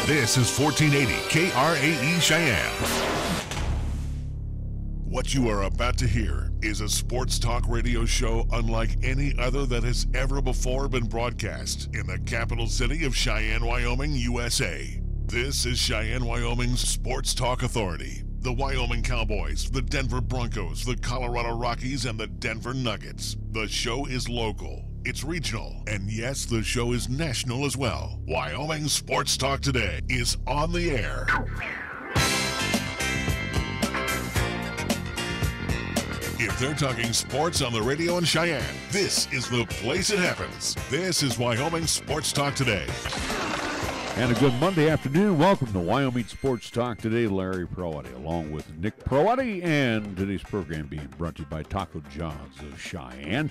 This is 1480 KRAE Cheyenne. What you are about to hear is a sports talk radio show unlike any other that has ever before been broadcast in the capital city of Cheyenne, Wyoming, USA. This is Cheyenne, Wyoming's Sports Talk Authority. The Wyoming Cowboys, the Denver Broncos, the Colorado Rockies, and the Denver Nuggets. The show is local, it's regional, and yes, the show is national as well. Wyoming Sports Talk Today is on the air. If they're talking sports on the radio in Cheyenne, this is the place it happens. This is Wyoming Sports Talk Today. And a good Monday afternoon. Welcome to Wyoming Sports Talk Today. Larry Proati along with Nick Proati, and today's program being brought to you by Taco John's of Cheyenne.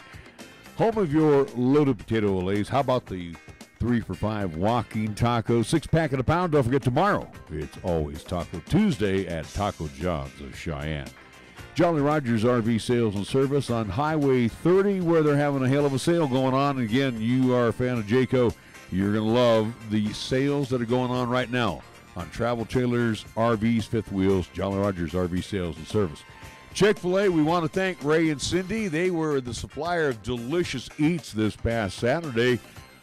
Home of your loaded potato olays. How about the 3-for-5 walking tacos? 6-pack at a pound. Don't forget tomorrow, it's always Taco Tuesday at Taco John's of Cheyenne. Jolly Rogers RV Sales and Service on Highway 30, where they're having a hell of a sale going on. And again, you are a fan of Jayco, you're going to love the sales that are going on right now on travel trailers, RVs, fifth wheels. Jolly Rogers RV Sales and Service. Chick-fil-A, we want to thank Ray and Cindy. They were the supplier of delicious eats this past Saturday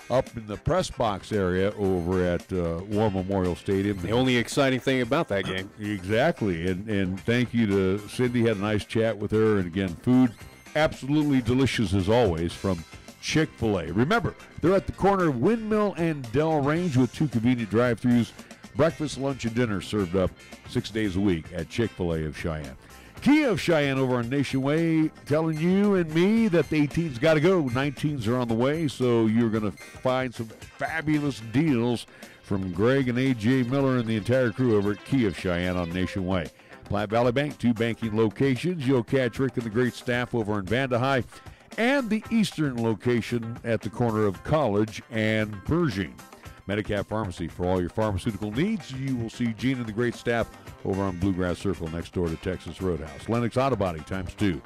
up in the press box area over at War Memorial Stadium. The only exciting thing about that game. Exactly. And thank you to Cindy. Had a nice chat with her. And again, food absolutely delicious as always from Chick-fil-A. Remember, they're at the corner of Windmill and Dell Range with 2 convenient drive-thrus. Breakfast, lunch, and dinner served up 6 days a week at Chick-fil-A of Cheyenne. Kia of Cheyenne over on Nation Way telling you and me that the 18s got to go. 19s are on the way, so you're going to find some fabulous deals from Greg and A.J. Miller and the entire crew over at Kia of Cheyenne on Nation Way. Platte Valley Bank, 2 banking locations. You'll catch Rick and the great staff over in Vandehigh, and the eastern location at the corner of College and Pershing. Medicap Pharmacy, for all your pharmaceutical needs. You will see Gene and the great staff over on Bluegrass Circle next door to Texas Roadhouse. Lennox Auto Body ×2.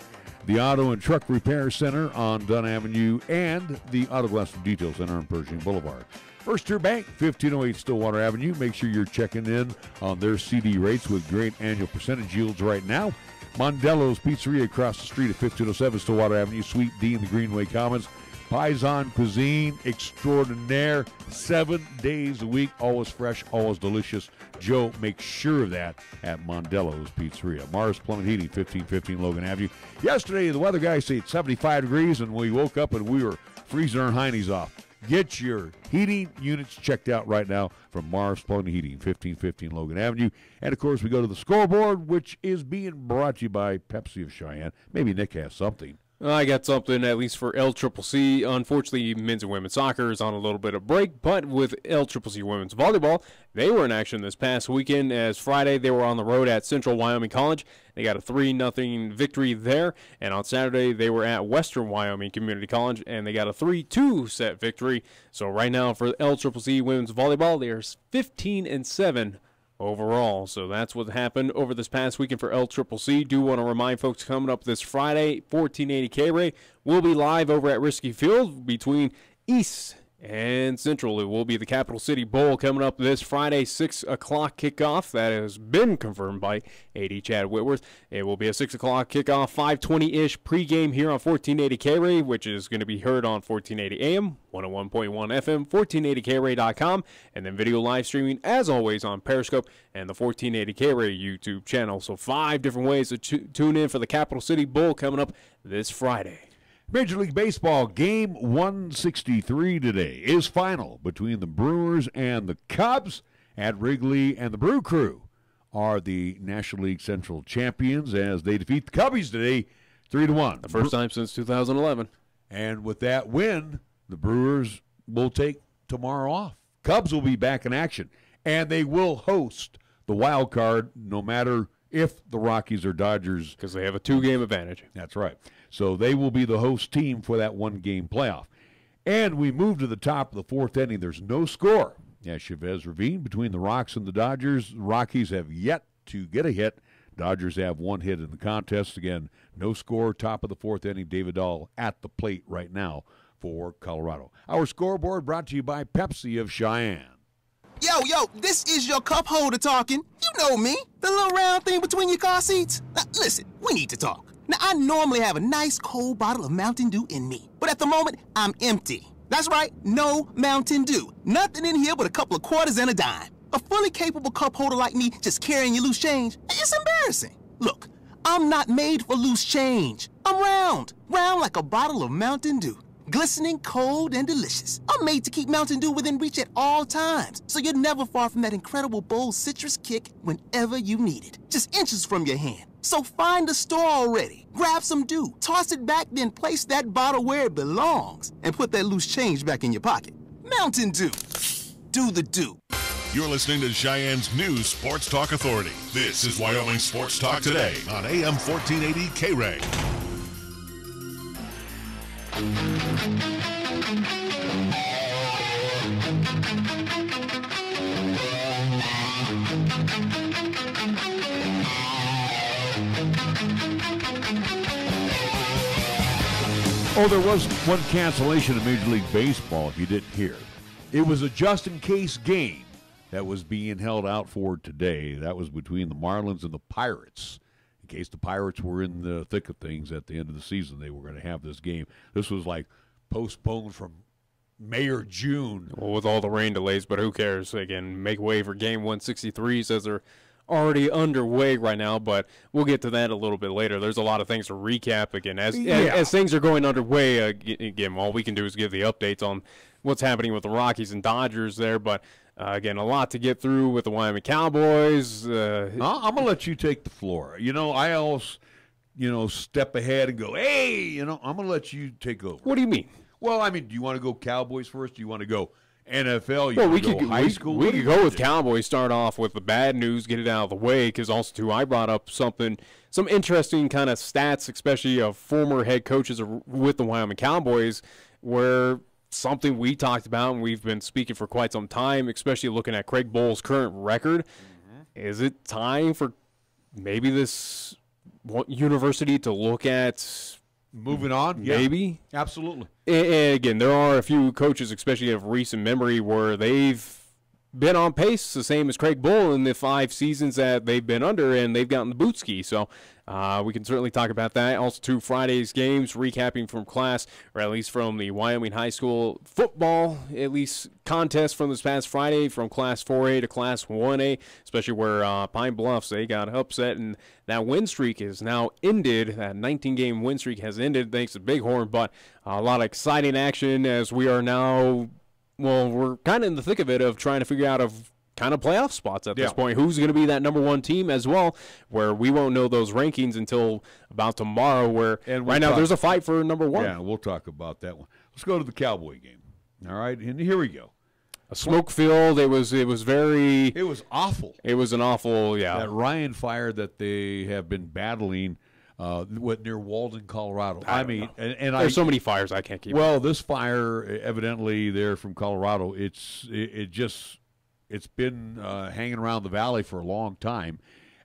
The Auto and Truck Repair Center on Dunn Avenue, and the Auto Glass and Detail Center on Pershing Boulevard. First Tier Bank, 1508 Stillwater Avenue. Make sure you're checking in on their CD rates with great annual percentage yields right now. Mondello's Pizzeria across the street at 1507 Stillwater Avenue, Suite D in the Greenway Commons. Paisan Cuisine Extraordinaire, 7 days a week, always fresh, always delicious. Joe makes sure of that at Mondello's Pizzeria. Mars Plumbing Heating, 1515 Logan Avenue. Yesterday, the weather guys say it's 75 degrees, and we woke up and we were freezing our heinies off. Get your heating units checked out right now from Mars Plumbing Heating, 1515 Logan Avenue. And, of course, we go to the scoreboard, which is being brought to you by Pepsi of Cheyenne. Maybe Nick has something. I got something, at least for LCCC. Unfortunately, men's and women's soccer is on a little bit of break, but with LCCC women's volleyball, they were in action this past weekend, as Friday they were on the road at Central Wyoming College. They got a 3-0 victory there, and on Saturday they were at Western Wyoming Community College, and they got a 3-2 set victory. So right now for LCCC women's volleyball, they are 15-7 overall. So that's what happened over this past weekend for LCCC. Do want to remind folks, coming up this Friday, 1480 KRAE will be live over at Risky Field between East and Central. It will be the Capital City Bowl coming up this Friday, 6 o'clock kickoff. That has been confirmed by AD Chad Whitworth. It will be a 6 o'clock kickoff, 5:20-ish pregame here on 1480 KRAE, which is going to be heard on 1480 AM, 101.1 FM, 1480KRAE.com, and then video live streaming, as always, on Periscope and the 1480 KRAE YouTube channel. So 5 different ways to tune in for the Capital City Bowl coming up this Friday. Major League Baseball Game 163 today is final between the Brewers and the Cubs at Wrigley, and the Brew Crew are the National League Central champions as they defeat the Cubbies today 3-1. The first time since 2011. And with that win, the Brewers will take tomorrow off. Cubs will be back in action, and they will host the wild card no matter if the Rockies or Dodgers. Because they have a 2-game advantage. That's right. So they will be the host team for that 1-game playoff. And we move to the top of the 4th inning. There's no score at Chavez Ravine between the Rocks and the Dodgers. The Rockies have yet to get a hit. Dodgers have 1 hit in the contest. Again, no score, top of the 4th inning. David Dahl at the plate right now for Colorado. Our scoreboard brought to you by Pepsi of Cheyenne. Yo, this is your cup holder talking. You know me, the little round thing between your car seats. Now, listen, we need to talk. Now, I normally have a nice cold bottle of Mountain Dew in me, but at the moment, I'm empty. That's right, no Mountain Dew. Nothing in here but a couple of quarters and a dime. A fully capable cup holder like me just carrying your loose change, it's embarrassing. Look, I'm not made for loose change. I'm round like a bottle of Mountain Dew. Glistening, cold, and delicious. I'm made to keep Mountain Dew within reach at all times, so you're never far from that incredible bold citrus kick whenever you need it. Just inches from your hand. So find the store already, grab some Dew, toss it back, then place that bottle where it belongs, and put that loose change back in your pocket. Mountain Dew. Do the Dew. You're listening to Cheyenne's new Sports Talk Authority. This is Wyoming Sports Talk Today on AM 1480 KRAE. Oh, there was one cancellation in Major League Baseball, if you didn't hear. It was a just-in-case game that was being held out for today. That was between the Marlins and the Pirates. In case the Pirates were in the thick of things at the end of the season, they were going to have this game. This was like postponed from May or June. Well, with all the rain delays, but who cares? Again, make way for Game 163 says they're already underway right now, but we'll get to that a little bit later. There's a lot of things to recap again. As things are going underway, again, all we can do is give the updates on what's happening with the Rockies and Dodgers there, but again, a lot to get through with the Wyoming Cowboys. I'm going to let you take the floor. I always, step ahead and go, hey, I'm going to let you take over. What do you mean? Well, do you want to go Cowboys first? Do you want to go NFL? We could go high school? We could go with Cowboys, start off with the bad news, get it out of the way, because also, too, I brought up some interesting kind of stats, especially of former head coaches with the Wyoming Cowboys, where something we talked about and we've been speaking for quite some time, especially looking at Craig Bohl's current record. Is it time for maybe this university to look at moving on? Maybe. Yeah, absolutely. And again, there are a few coaches, especially of recent memory, where they've been on pace, the same as Craig Bohl in the 5 seasons that they've been under, and they've gotten the boot ski. So we can certainly talk about that. Also, 2 Friday's games, recapping from class, or at least from the Wyoming High School football, at least contest from this past Friday, from Class 4A to Class 1A, especially where Pine Bluffs, they got upset, and that win streak is now ended. That 19-game win streak has ended thanks to Bighorn, but a lot of exciting action as we are now, we're kind of in the thick of it of trying to figure out kind of playoff spots at this point. Who's going to be that number 1 team as well, where we won't know those rankings until about tomorrow, where right now there's a fight for number 1. Yeah, we'll talk about that one. Let's go to the Cowboy game. All right, and here we go. A smoke field. It was awful. It was an awful, that Ryan fire that they have been battling near Walden, Colorado. There's so many fires I can't keep. Well, this fire, evidently, they're from Colorado. It's been hanging around the valley for a long time,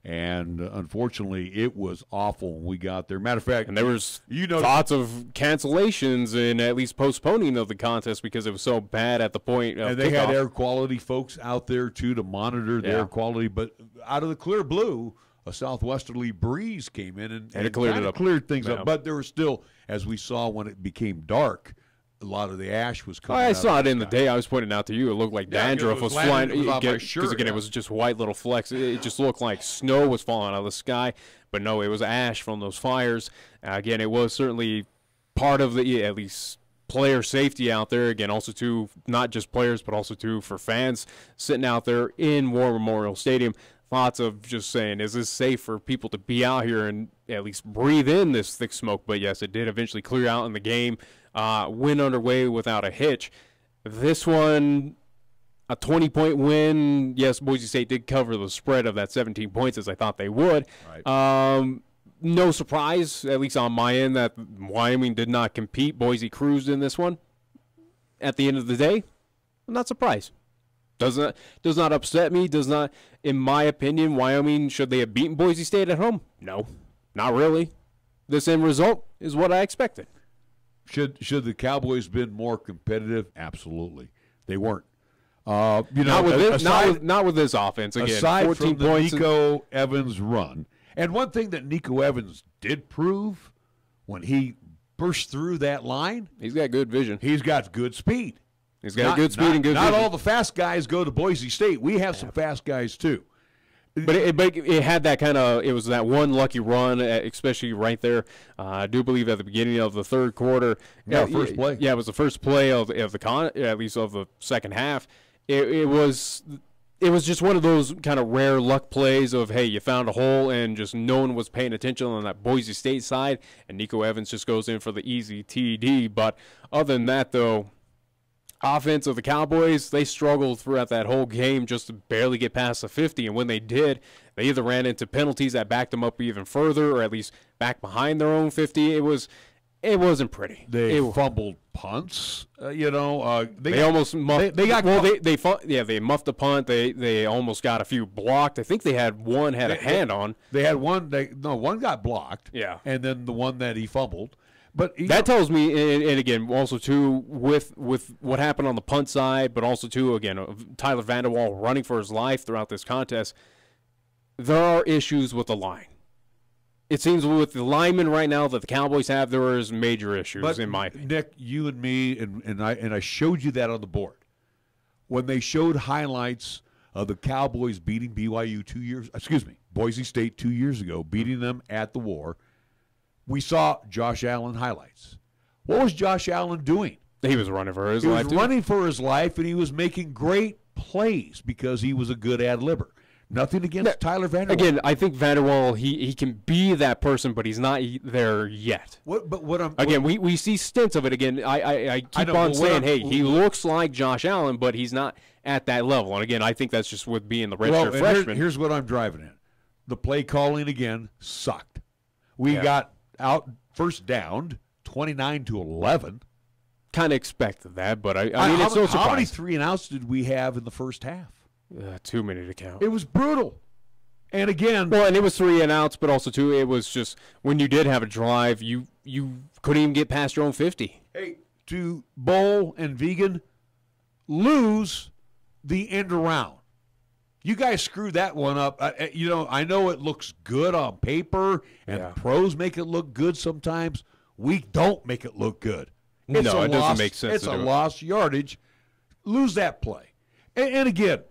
and unfortunately, it was awful when we got there. Matter of fact, and there was thoughts of cancellations and at least postponing of the contest because it was so bad at the point of and they kickoff. had air quality folks out there too to monitor the air quality, but out of the clear blue, a southwesterly breeze came in and it cleared things up. But there was still, as we saw when it became dark, a lot of the ash was coming I out saw of it in the day. I was pointing out to you. It looked like dandruff was flying. Because again, it was just white little flecks. It just looked like snow was falling out of the sky. But no, it was ash from those fires. Again, it was certainly part of the, at least, player safety out there. Again, also, too, not just players, but also, too, for fans sitting out there in War Memorial Stadium. Thoughts of just saying, is this safe for people to be out here and at least breathe in this thick smoke? But, yes, it did eventually clear out in the game. Win underway without a hitch. This one, a 20-point win. Yes, Boise State did cover the spread of that 17 points as I thought they would. Right. No surprise, at least on my end, that Wyoming did not compete. Boise cruised in this one. At the end of the day, I'm not surprised. Does not upset me. Does not, in my opinion, Wyoming, should they have beaten Boise State at home? No, not really. This end result is what I expected. Should the Cowboys been more competitive? Absolutely. They weren't. Not with this offense. Again, aside 14 from the points. Nico Evans run, and one thing that Nico Evans did prove when he burst through that line, He's got good vision. he's got good speed. He's got good speed and good Not vision. all the fast guys go to Boise State. We have some fast guys too. But it had that kind of, it was that one lucky run, especially right there. I do believe at the beginning of the third quarter. Yeah, first play. Yeah, it was the first play of the at least of the second half. It was just one of those kind of rare luck plays of, hey, you found a hole and just no one was paying attention on that Boise State side, and Nico Evans just goes in for the easy TD. But other than that, though, offense of the Cowboys, they struggled throughout that whole game just to barely get past the 50, and when they did, they either ran into penalties that backed them up even further or at least back behind their own 50. It wasn't pretty. They fumbled punts. They almost muffed. They muffed the punt. They almost got a few blocked. I think they had one a hand on. They had one. One got blocked. Yeah, and then the one that he fumbled. But that tells me, and again, also too with what happened on the punt side, but also too again Tyler Vanderwall running for his life throughout this contest. There are issues with the line. It seems with the linemen right now that the Cowboys have, there is major issues in my opinion. Nick, you and me, and I showed you that on the board when they showed highlights of the Cowboys beating Boise State 2 years ago, beating them at the War. We saw Josh Allen highlights. What was Josh Allen doing? He was running for his life. He was running for his life, and he was making great plays because he was a good ad-libber. Nothing against Tyler Vanderwall. Again, I think Vanderwall, he can be that person, but he's not there yet. We see stints of it. Again, I keep on saying, he looks like Josh Allen, but he's not at that level. And again, I think that's just with being the redshirt freshman. Here's what I'm driving at. The play calling again sucked. We got out first down 29-11. Kind of expected that, but I mean, it's no surprise. How many 3 and outs did we have in the first half? Too many to count. It was brutal. And again, and it was 3 and outs, but also too, it was just when you did have a drive, you couldn't even get past your own 50. Hey, to Bowl and Vegan, lose the end around. You guys screwed that one up. I know it looks good on paper, and pros make it look good sometimes. We don't make it look good. It doesn't make sense. It's a lost yardage. Lose that play. And again,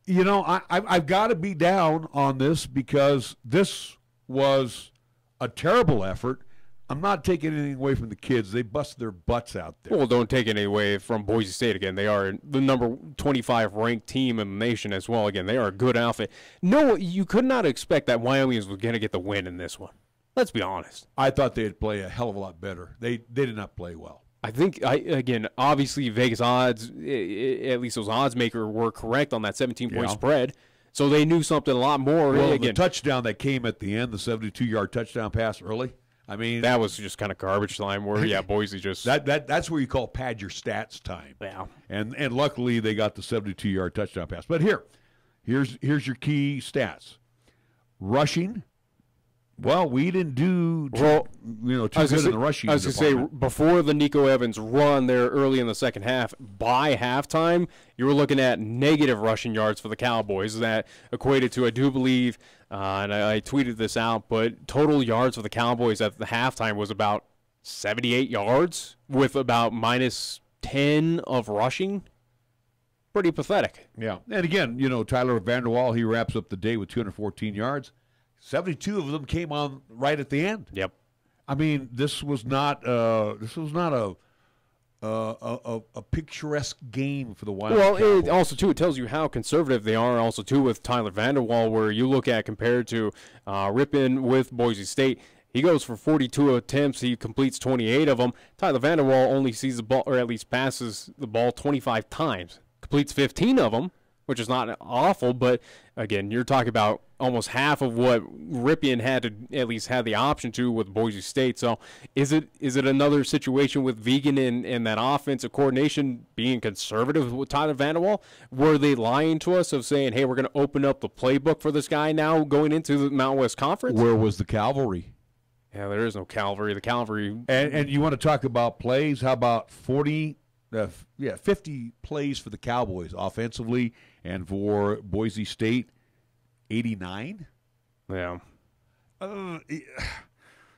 I've got to be down on this because this was a terrible effort. I'm not taking anything away from the kids. They busted their butts out there. Well, don't take anything away from Boise State. Again, they are the number 25 ranked team in the nation as well. Again, they are a good outfit. No, you could not expect that Wyoming was going to get the win in this one. Let's be honest. I thought they'd play a hell of a lot better. They did not play well. I think, obviously Vegas odds, at least those odds maker were correct on that 17-point spread. So they knew something a lot more. Well, the touchdown that came at the end, the 72-yard touchdown pass early, I mean, that was just kind of garbage time where, Boise just. That's where you call pad your stats time. Yeah. And luckily they got the 72-yard touchdown pass. But here's your key stats. Rushing. Well, we didn't do too good in the rushing. I was going to say, before the Nico Evans run there early in the second half, by halftime, you were looking at negative rushing yards for the Cowboys. That equated to, I do believe, and I tweeted this out, but total yards for the Cowboys at the halftime was about 78 yards with about minus 10 of rushing. Pretty pathetic. Yeah. And again, Tyler Vanderwall, he wraps up the day with 214 yards. 72 of them came on right at the end. Yep. I mean, this was not a picturesque game for the Wyoming Cowboys. It tells you how conservative they are. Also, too, with Tyler Vanderwall, where you look at compared to Ripon with Boise State, he goes for 42 attempts. He completes 28 of them. Tyler Vanderwall only sees the ball, or at least passes the ball 25 times. Completes 15 of them, which is not awful, but again, you're talking about almost half of what Ripon had to at least have the option to with Boise State. So is it another situation with Vegan and that offensive coordination being conservative with Tyler Vanderwall? Were they lying to us of saying, hey, we're going to open up the playbook for this guy now going into the Mountain West Conference? Where was the cavalry? Yeah, there is no cavalry. The cavalry. And you want to talk about plays? How about 40 50 plays for the Cowboys offensively, and for Boise State, 89. Yeah.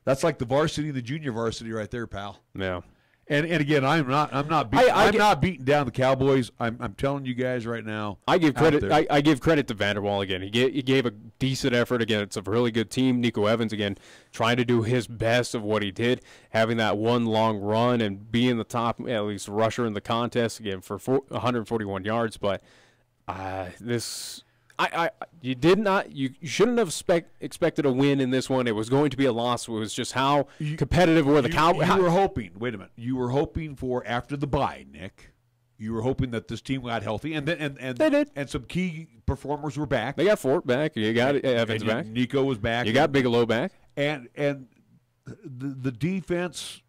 That's like the varsity and the junior varsity right there, pal. Yeah. And again, I'm not beating down the Cowboys. I'm telling you guys right now. I give credit. I give credit to Vanderwall again. He gave a decent effort again. It's a really good team. Nico Evans again trying to do his best of what he did, having that one long run and being the top at least rusher in the contest again for 141 yards. But you shouldn't have expected a win in this one. It was going to be a loss. It was just how competitive were the Cowboys. You were hoping. Wait a minute. You were hoping for after the bye, Nick. You were hoping that this team got healthy, and they did. And some key performers were back. They got Fort back. You got Evans back. Nico was back. You got Bigelow back. And the defense,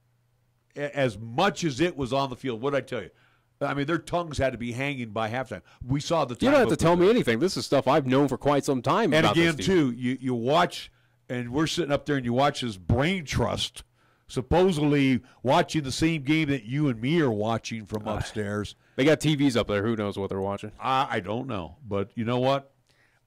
as much as it was on the field, what did I tell you? I mean, their tongues had to be hanging by halftime. We saw the time. You don't have to tell me anything. This is stuff I've known for quite some time. And about again, this team. too, you watch, and we're sitting up there, and you watch this brain trust, supposedly watching the same game that you and me are watching from upstairs. They got TVs up there. Who knows what they're watching? I don't know, but you know what?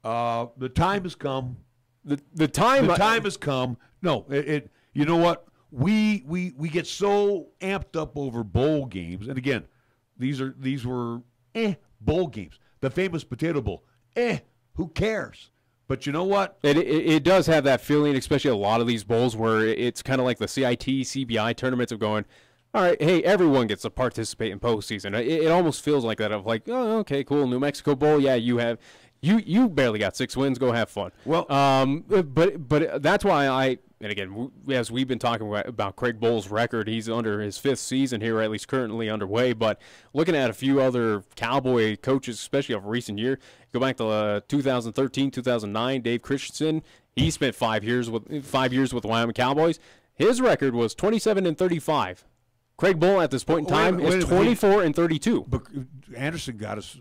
The time has come. The time has come. No, you know what? We get so amped up over bowl games, and again. These were bowl games. The famous Potato Bowl. Who cares? But you know what? It does have that feeling, especially a lot of these bowls where it's kind of like the CIT, CBI tournaments of going, all right, hey, everyone gets to participate in postseason. It almost feels like that of like, oh, okay, cool, New Mexico Bowl, yeah, you barely got 6 wins, go have fun. Well, but that's why and again, as we've been talking about Craig Bohl's record, he's under his 5th season here, or at least currently underway. But looking at a few other Cowboy coaches, especially of recent year, go back to 2013, 2009, Dave Christensen. He spent 5 years with the Wyoming Cowboys. His record was 27-35. Craig Bohl at this point in time is 24-32. But Anderson got us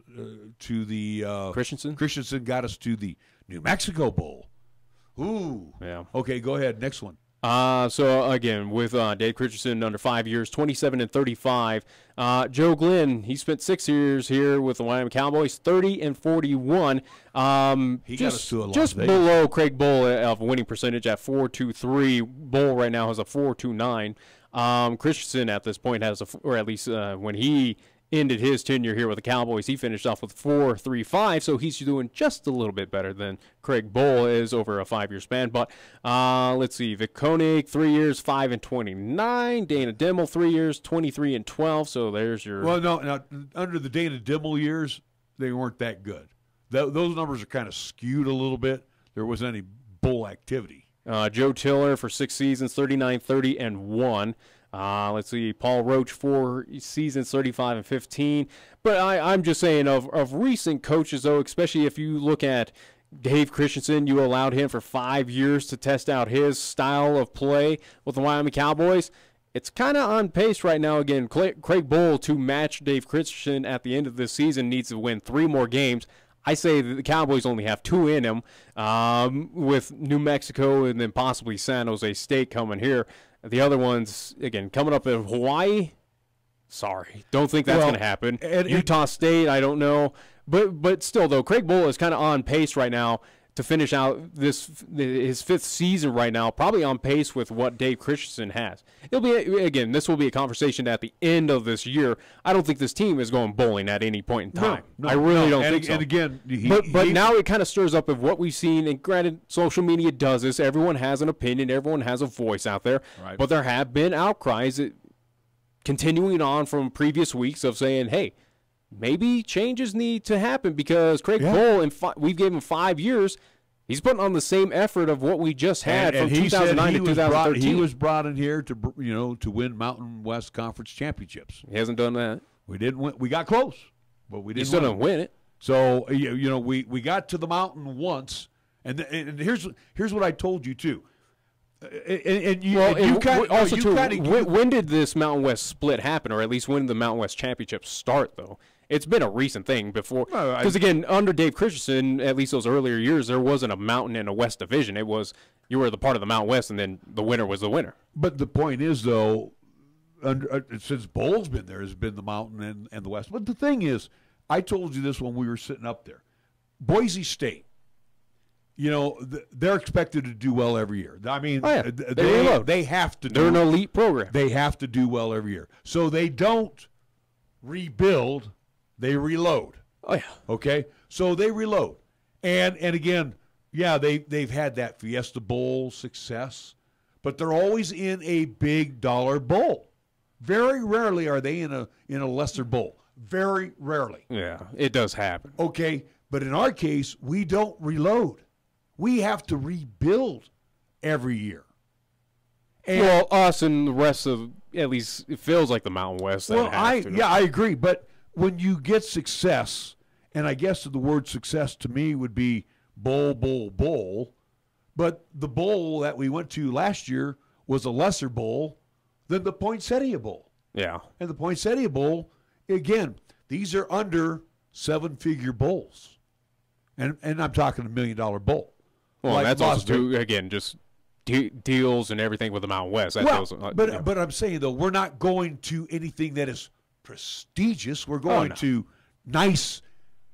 to the Christensen. Christensen got us to the New Mexico Bowl. Ooh. Yeah. Okay, go ahead. Next one. So again, with Dave Christensen under 5 years, 27-35. Joe Glenn, he spent 6 years here with the Wyoming Cowboys, 30-41. He got us to a just below Craig Bohl of winning percentage at 4.23. Bohl right now has a 4.29. Christensen at this point has or at least when he ended his tenure here with the Cowboys, he finished off with 4.35, so he's doing just a little bit better than Craig Bohl is over a 5-year span. But let's see, Vic Koenig, 3 years, 5-29. Dana Dimmel, 3 years, 23-12. So there's your. Well, no, under the Dana Dimmel years, they weren't that good. Those numbers are kind of skewed a little bit. There wasn't any bowl activity. Joe Tiller for 6 seasons, 39-30-1. Let's see, Paul Roach, 4 seasons, 35-15. But I'm just saying of recent coaches, though, especially if you look at Dave Christensen, you allowed him for 5 years to test out his style of play with the Wyoming Cowboys. It's kind of on pace right now. Again, Craig Bohl to match Dave Christensen at the end of this season needs to win 3 more games. I say that the Cowboys only have 2 in them, with New Mexico and then possibly San Jose State coming here. The other ones, again, coming up in Hawaii, sorry. Don't think that's going to happen. Utah State, I don't know. But still, though, Craig Bohl is kind of on pace right now to finish out his 5th season right now, probably on pace with what Dave Christensen has. This will be a conversation at the end of this year. I don't think this team is going bowling at any point in time. I really don't think so. And again, but now it kind of stirs up of what we've seen. And granted, social media does this. Everyone has an opinion. Everyone has a voice out there. Right. But there have been outcries continuing on from previous weeks of saying, hey, maybe changes need to happen because Craig Bohl, we've given him 5 years. He's putting on the same effort of what we just had from 2009 to 2013. He was brought in here to win Mountain West Conference championships. He hasn't done that. We didn't win. We got close, but we didn't. He still didn't win it. So we got to the mountain once, and here's what I told you too. When did this Mountain West split happen, or at least when did the Mountain West championship start, though? It's been a recent thing before. Because, again, under Dave Christensen, at least those earlier years, there wasn't a Mountain and a West division. It was you were the part of the Mountain West, and then the winner was the winner. But the point is, though, since Bowles been there, has been the Mountain and the West. But the thing is, I told you this when we were sitting up there. Boise State, they're expected to do well every year. I mean, they have to. They're an elite program. They have to do well every year. So they don't rebuild, they reload. Oh, yeah. Okay? So they reload. And again, yeah, they've had that Fiesta Bowl success, but they're always in a big dollar bowl. Very rarely are they in a lesser bowl. Very rarely. Yeah, it does happen. Okay, but in our case, we don't reload. We have to rebuild every year. And, well, us and the rest of, at least it feels like the Mountain West. I agree. But when you get success, and I guess the word success to me would be bowl, bowl, bowl. But the bowl that we went to last year was a lesser bowl than the Poinsettia Bowl. Yeah. And the Poinsettia Bowl, again, these are under seven-figure bowls. And I'm talking $1 million bowl. Well, like that's also, too, again, just deals and everything with the Mountain West. But I'm saying, though, we're not going to anything that is prestigious. We're going to nice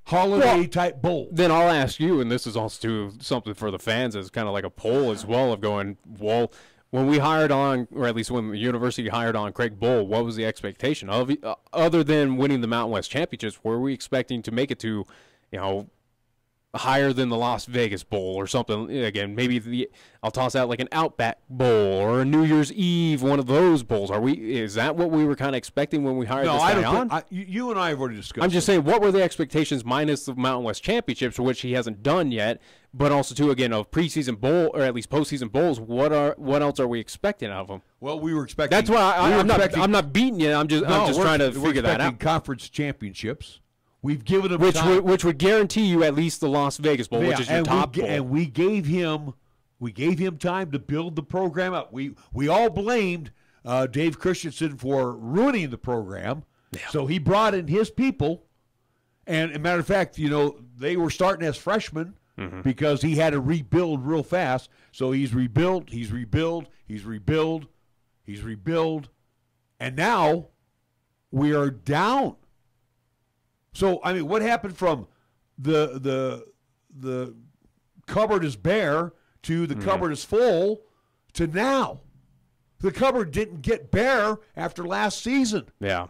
holiday-type bowl. Then I'll ask you, and this is also something for the fans, as kind of like a poll as well of going, well, when we hired on, or at least when the university hired on Craig Bohl, what was the expectation of other than winning the Mountain West Championships? Were we expecting to make it to, higher than the Las Vegas Bowl or something? Again, maybe I'll toss out like an Outback Bowl or a New Year's Eve, one of those bowls. Is that what we were kind of expecting when we hired this guy on? You and I have already discussed. I'm just saying, what were the expectations minus the Mountain West Championships, which he hasn't done yet, but also too, again, of preseason bowl or at least postseason bowls? What else are we expecting out of him? Well, we were expecting. That's why I'm not beating you. I'm just trying to figure that out. Conference championships. We've given him time. Which would guarantee you at least the Las Vegas Bowl, which is your top bowl. And we gave him time to build the program up. We all blamed Dave Christensen for ruining the program. Yeah. So he brought in his people. And as a matter of fact, they were starting as freshmen because he had to rebuild real fast. So he's rebuilt, and now we are down. So, I mean, what happened from the cupboard is bare to the cupboard is full to now? The cupboard didn't get bare after last season. Yeah.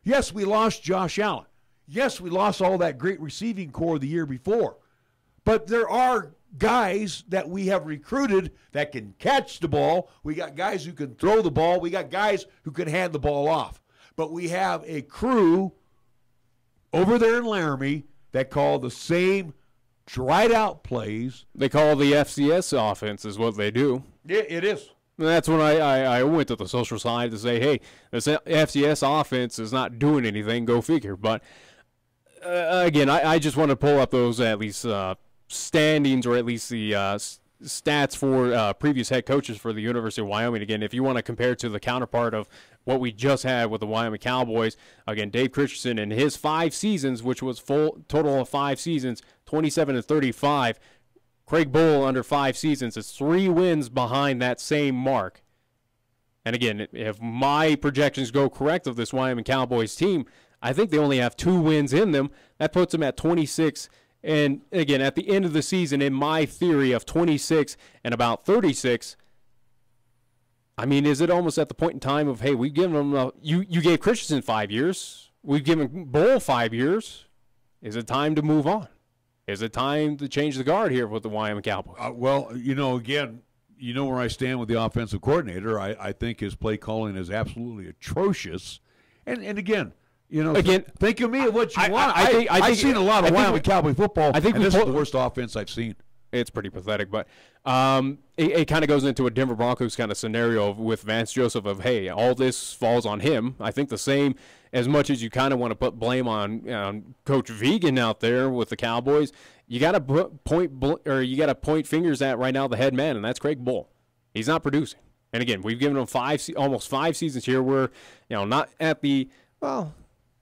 Yes, we lost Josh Allen. Yes, we lost all that great receiving core the year before. But there are guys that we have recruited that can catch the ball. We got guys who can throw the ball. We got guys who can hand the ball off. But we have a crew over there in Laramie that call the same dried-out plays. They call the FCS offense is what they do. It is. And that's when I went to the social side to say, hey, this FCS offense is not doing anything. Go figure. But, again, I just want to pull up those at least standings or at least the stats for previous head coaches for the University of Wyoming. Again, if you want to compare to the counterpart of what we just had with the Wyoming Cowboys, again, Dave Christensen in his 5 seasons, which was full total of 5 seasons, 27-35. Craig Bohl under 5 seasons is 3 wins behind that same mark. And again, if my projections go correct of this Wyoming Cowboys team, I think they only have 2 wins in them. That puts them at 26. And again, at the end of the season, in my theory of 26 and about 36, I mean, is it almost at the point in time of, hey, we've given them, you gave Christensen 5 years. We've given Bohl 5 years. Is it time to move on? Is it time to change the guard here with the Wyoming Cowboys? Well, again, where I stand with the offensive coordinator. I think his play calling is absolutely atrocious. And again, think of me of what you want. I've seen a lot of Wyoming Cowboy football, and this is the worst offense I've seen. It's pretty pathetic, but it kind of goes into a Denver Broncos kind of scenario with Vance Joseph of, hey, all this falls on him. I think the same, as much as you kind of want to put blame on Coach Vegan out there with the Cowboys, you got to point fingers at right now the head man, and that's Craig Bohl. He's not producing. And again, we've given him almost 5 seasons here. We're not at the, well,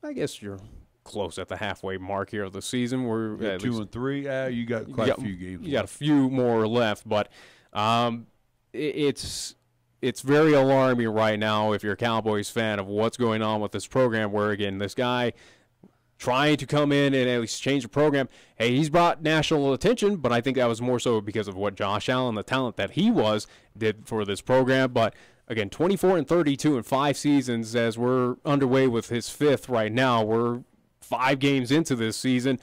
I guess you're close at the halfway mark here of the season. We're at 2 and 3. Yeah, you got quite a few games. You got a few more left, but it's it's very alarming right now if you're a Cowboys fan of what's going on with this program where, again, this guy trying to come in and at least change the program. Hey, he's brought national attention, but I think that was more so because of what Josh Allen, the talent that he did for this program. But, again, 24-32 in 5 seasons as we're underway with his 5th right now. We're 5 games into this season.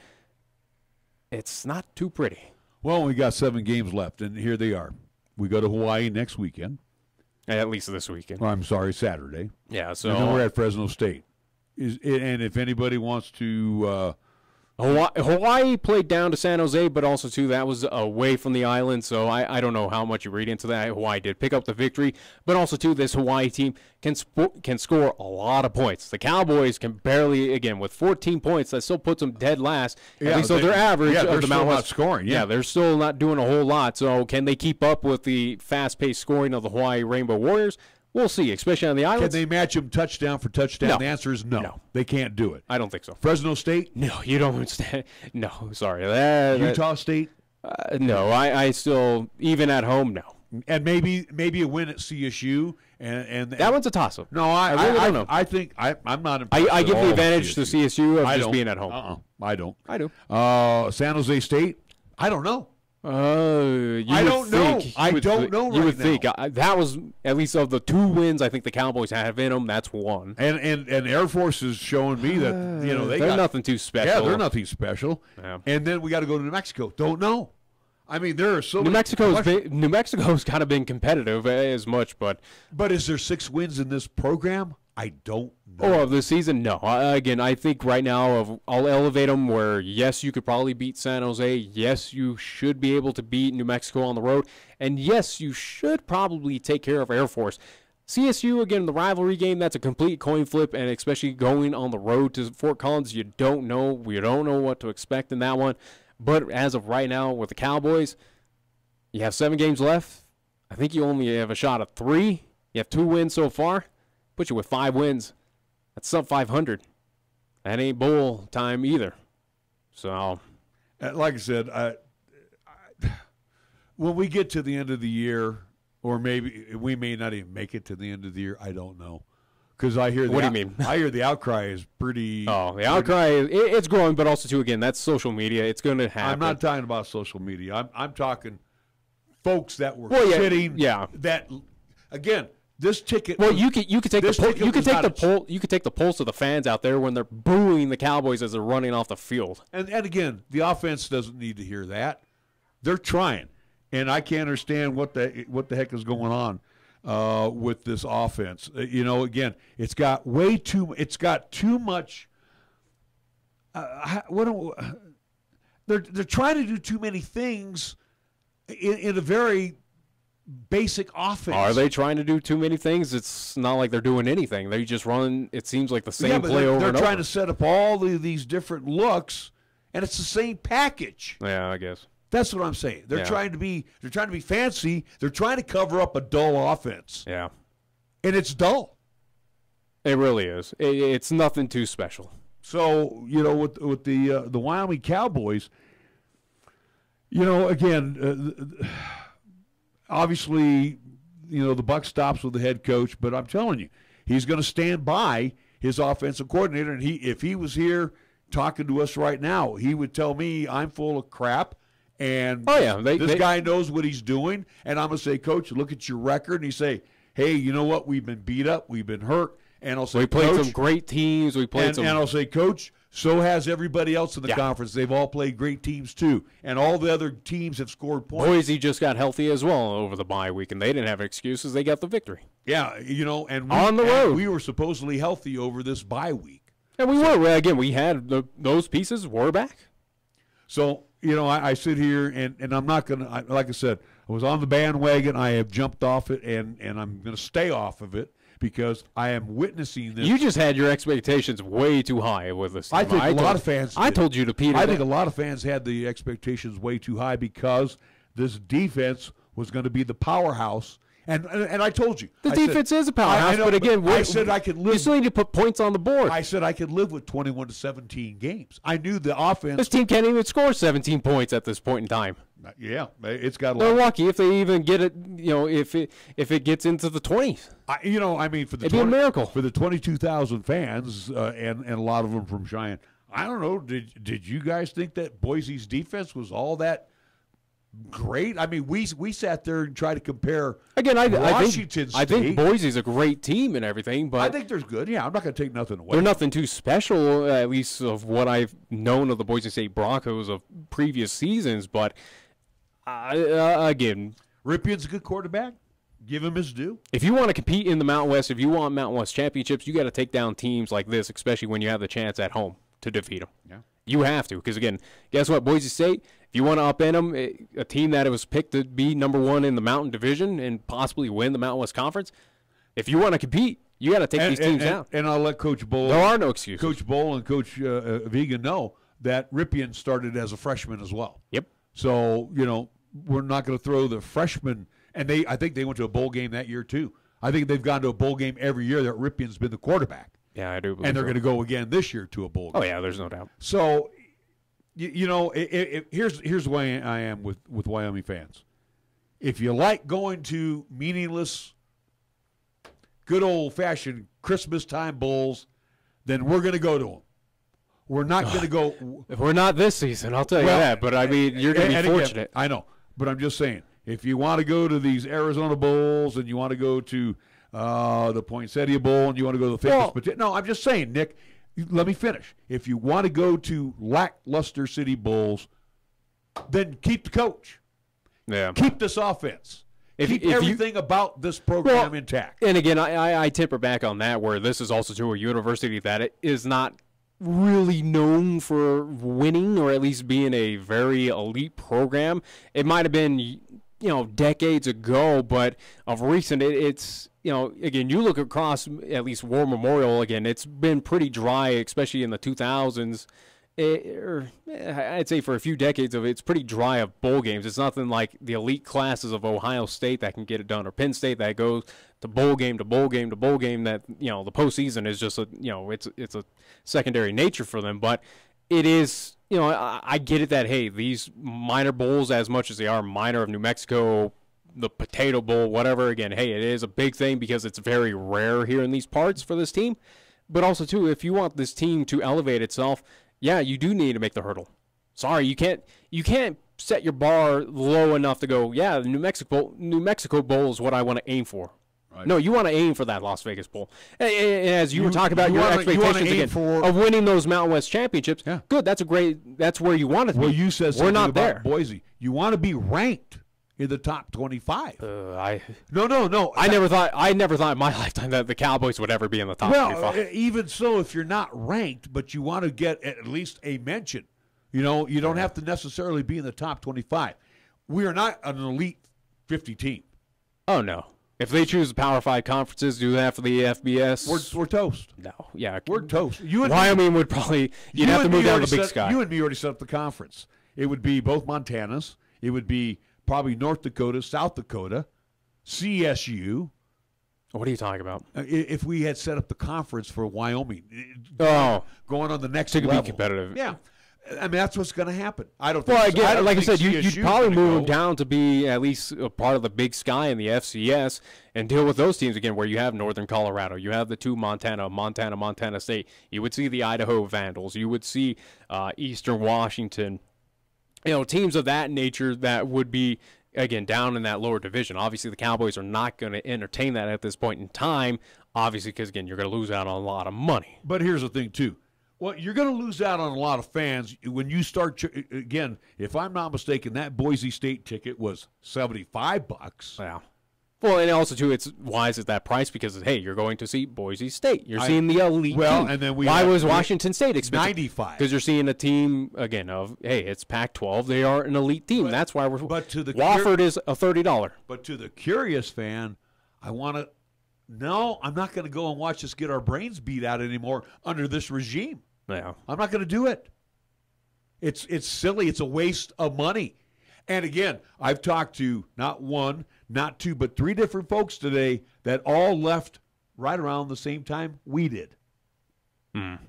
It's not too pretty. Well, we got 7 games left, and here they are. We go to Hawaii next weekend. At least this weekend. Well, I'm sorry, Saturday. Yeah, so. And then we're at Fresno State. And if anybody wants to Hawaii played down to San Jose, but also, too, that was away from the island, so I don't know how much you read into that. Hawaii did pick up the victory, but also, too, this Hawaii team can score a lot of points. The Cowboys can barely, again, with 14 points, that still puts them dead last. At least their average of the Mountain West. Scoring. Yeah, they're still not doing a whole lot, so can they keep up with the fast-paced scoring of the Hawaii Rainbow Warriors? We'll see, especially on the islands. Can they match them touchdown for touchdown? No. The answer is no. They can't do it. I don't think so. Fresno State? No, you don't understand. No, sorry. Utah State? No, I still, even at home, no. And maybe a win at CSU. And that one's a toss-up. No, I really don't know. I think I'm not impressed. I give the advantage to CSU of I just don't. being at home. I don't. I do. San Jose State? I don't know. I don't know. I don't know. You would think that was, at least of the 2 wins I think the Cowboys have in them, that's one. And Air Force is showing me that they're nothing too special. Yeah, they're nothing special. Yeah. And then we got to go to New Mexico. Don't know. I mean, there are so New many. New Mexico's kind of been competitive as much, but is there 6 wins in this program? I don't know. Or of the season, no. Again, I think right now I'll elevate them where, yes, you could probably beat San Jose. Yes, you should be able to beat New Mexico on the road. And, yes, you should probably take care of Air Force. CSU, again, the rivalry game, that's a complete coin flip, and especially going on the road to Fort Collins, you don't know. We don't know what to expect in that one. But as of right now with the Cowboys, you have 7 games left. I think you only have a shot at 3. You have 2 wins so far. Put you with 5 wins. That's sub 500. That ain't bowl time either. So, like I said, when we get to the end of the year, or maybe we may not even make it to the end of the year, I don't know. Because I hear what do you mean? I hear the outcry is pretty. Oh, the outcry it's growing, but also too, again, that's social media. It's going to happen. I'm not talking about social media. I'm talking folks that were sitting. Yeah. That again. This ticket. Well, you could take the pulse of the fans out there when they're booing the Cowboys as they're running off the field. And again, the offense doesn't need to hear that. They're trying, and I can't understand what the heck is going on with this offense. Again, it's got too much. They're trying to do too many things in a very basic offense. Are they trying to do too many things? It's not like they're doing anything. They just run, it seems like the same play over and over. They're trying to set up all these different looks, and it's the same package. Yeah, I guess. That's what I'm saying. They're trying to be fancy. They're trying to cover up a dull offense. Yeah. And it's dull. It really is. It's nothing too special. So, with the Wyoming Cowboys, again, obviously, the buck stops with the head coach, but I'm telling you, he's going to stand by his offensive coordinator. And if he was here talking to us right now, he would tell me I'm full of crap. And this guy knows what he's doing. And I'm going to say, Coach, look at your record. And he say, hey, you know what? We've been beat up. We've been hurt. And I'll say, we played some great teams. And I'll say, Coach, so has everybody else in the conference. They've all played great teams too, and all the other teams have scored points. Boise just got healthy as well over the bye week, and they didn't have excuses. They got the victory. Yeah, and on the road, we were supposedly healthy over this bye week. And we were. Again, we had those pieces were back. So I sit here and I'm not gonna. Like I said, I was on the bandwagon. I have jumped off it, and I'm gonna stay off of it. Because I am witnessing this. You just had your expectations way too high with this. I think a lot of fans did. I told you to Peter. I think a lot of fans had the expectations way too high because this defense was going to be the powerhouse And I told you. The defense is a powerhouse, but again, I said I could live. You still need to put points on the board. I said I could live with 21 to 17 games. I knew the offense. This team can't even score 17 points at this point in time. Yeah, it's got a lot. They're lucky if they even get it. If it gets into the 20s. It'd be a miracle for the 22,000 fans, and a lot of them from Cheyenne. I don't know. Did you guys think that Boise's defense was all that great? I mean, we sat there and tried to compare. Again, Washington State. I think Boise's a great team and everything, but I think there's good. Yeah, I'm not going to take nothing away. They're nothing too special, at least of what I've known of the Boise State Broncos of previous seasons. But again, Rippion's a good quarterback. Give him his due. If you want to compete in the Mountain West, if you want Mountain West championships, you got to take down teams like this, especially when you have the chance at home to defeat them. Yeah. You have to, because again, guess what? Boise State, if you want to upend them, a team that was picked to be number one in the Mountain Division and possibly win the Mountain West Conference, if you want to compete, you got to take these teams down. And I'll let Coach Bowl. There are no excuses. Coach Bowl and Coach Vegan know that Ripien started as a freshman as well. Yep. So we're not going to throw the freshman. And I think they went to a bowl game that year too. I think they've gone to a bowl game every year that Ripien's been the quarterback. Yeah, I do. And they're going to go again this year to a bowl game. Oh yeah, there's no doubt. So, here's the way I am with Wyoming fans. If you like going to meaningless, good old-fashioned Christmas time bowls, then we're going to go to them. We're not going to go. We're not this season, I'll tell you that. But I mean, you're going to be fortunate. Again, I know, but I'm just saying. If you want to go to these Arizona Bowls and you want to go to the Poinsettia Bowl and you want to go to the famous no, I'm just saying, Nick, let me finish. If you want to go to lackluster city bowls, then keep the coach. Yeah. Keep this offense. Keep everything about this program intact. And again, I temper back on that, where this is also to a university that it is not really known for winning, or at least being a very elite program. It might have been decades ago, but of recent, it's, again, you look across at least War Memorial, again, it's been pretty dry, especially in the 2000s. I'd say for a few decades of it, it's pretty dry of bowl games. It's nothing like the elite classes of Ohio State that can get it done, or Penn State that goes to bowl game to bowl game to bowl game, that, the postseason is just it's a secondary nature for them. But it is, I get it that, hey, these minor bowls, as much as they are minor, of New Mexico, the Potato Bowl, whatever, again, hey, it is a big thing because it's very rare here in these parts for this team. But also, too, if you want this team to elevate itself, yeah, you do need to make the hurdle. Sorry, you can't set your bar low enough to go, yeah, the New Mexico Bowl is what I want to aim for. Right. No, you want to aim for that Las Vegas Bowl. And as you were talking about your expectations of winning those Mountain West championships, good, that's where you want to be. Well, you said something we're not about there. Boise. You want to be ranked in the top 25. No. I never thought in my lifetime that the Cowboys would ever be in the top 25. Even so, if you're not ranked, but you want to get at least a mention, you don't have to necessarily be in the top 25. We are not an elite 50 team. Oh, no. If they choose the Power 5 conferences, do that for the FBS. We're toast. No, yeah. We're toast. Wyoming would probably, you'd have to move down to the Big Sky. You and me already set up the conference. It would be both Montanas. It would be probably North Dakota, South Dakota, CSU. What are you talking about? If we had set up the conference for Wyoming, going on the next level. To be competitive. Yeah. I mean, that's what's going to happen. I don't. Well, think again, so. Like I said, you'd probably move them down to be at least a part of the Big Sky in the FCS and deal with those teams again, where you have Northern Colorado, you have the two Montana State. You would see the Idaho Vandals. You would see Eastern Washington. Teams of that nature that would be, again, down in that lower division. Obviously, the Cowboys are not going to entertain that at this point in time, obviously, because, again, you're going to lose out on a lot of money. But here's the thing, too. Well, you're going to lose out on a lot of fans when you start, again, if I'm not mistaken, that Boise State ticket was $75. Yeah. Well, and also, too, why is it that price? Because, hey, you're going to see Boise State. You're seeing the elite team. And then why was Washington State expensive? $95. Because you're seeing a team, again, of, hey, it's Pac-12. They are an elite team. That's why we're – Wofford is a $30. But to the curious fan, I'm not going to go and watch us get our brains beat out anymore under this regime. Yeah. I'm not going to do it. It's silly. It's a waste of money. And again, I've talked to not one, not 2, but 3 different folks today that all left right around the same time we did.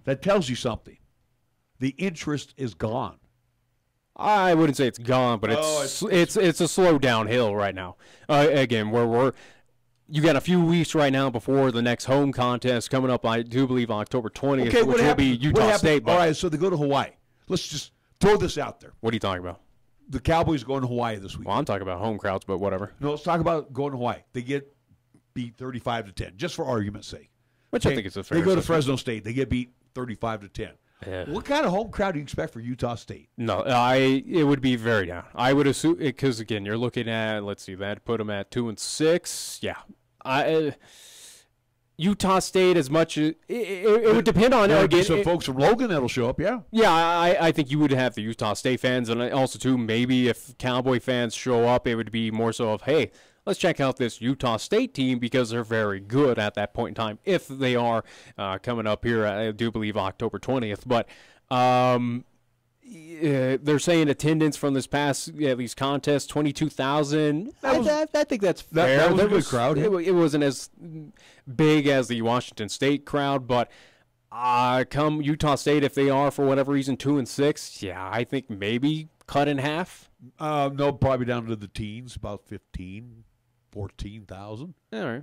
That tells you something. The interest is gone. I wouldn't say it's gone, but it's a slow downhill right now. Again, you got a few weeks right now before the next home contest coming up. I do believe October 20th, which will be Utah State. All right, so they go to Hawaii. Let's just throw this out there. What are you talking about? The Cowboys going to Hawaii this week. Well, I'm talking about home crowds, but whatever. No, let's talk about going to Hawaii. They get beat 35-10, just for argument's sake. Which I think is a fair They go to assessment. Fresno State. They get beat 35-10. Yeah. What kind of home crowd do you expect for Utah State? No, it would be very down. I would assume, because again, you're looking at, let's see, that put them at 2-6. Yeah, Utah State, as much as it would depend on. There would be some folks from Logan that'll show up. Yeah. Yeah, I think you would have the Utah State fans, and also too maybe if Cowboy fans show up, it would be more so of, hey, let's check out this Utah State team because they're very good at that point in time. If they are coming up here, I do believe October 20th. But they're saying attendance from this past at least contest 22,000. I think that's fair. That was a good crowd. It wasn't as big as the Washington State crowd, but come Utah State, if they are for whatever reason 2-6, yeah, I think maybe cut in half. No, probably down to the teens, about 14,000. All right.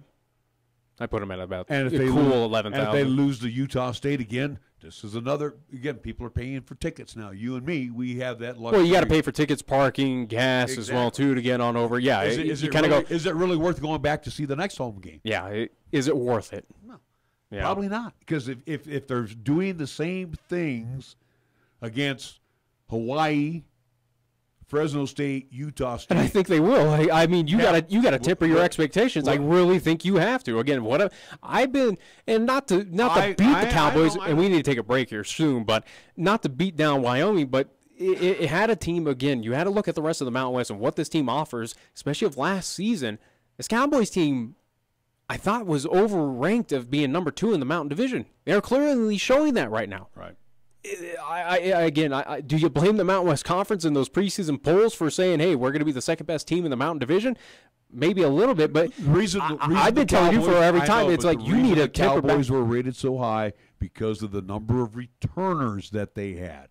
I put them at about and if a they cool lose, 11,000. And if they lose to Utah State again, this is another, again, people are paying for tickets now. You and me, we have that luxury. Well, you got to pay for tickets, parking, gas as well, too, to get on over. Yeah, is it really worth going back to see the next home game? Yeah, is it worth it? No, yeah. Probably not. Because if they're doing the same things against Hawaii, Fresno State, Utah State, and I think they will. I mean, you got to temper your expectations. I really think you have to. Again, I've been, and not to beat the Cowboys, and we need to take a break here soon, but not to beat down Wyoming, but it had a team. Again, you had to look at the rest of the Mountain West and what this team offers, especially of last season. This Cowboys team, I thought, was overranked of being number 2 in the Mountain Division. They're clearly showing that right now. Right. Do you blame the Mountain West Conference in those preseason polls for saying, hey, we're going to be the second best team in the Mountain Division? Maybe a little bit, but I've been telling you for every time, it's like you need to temper back. Cowboys were rated so high because of the number of returners that they had.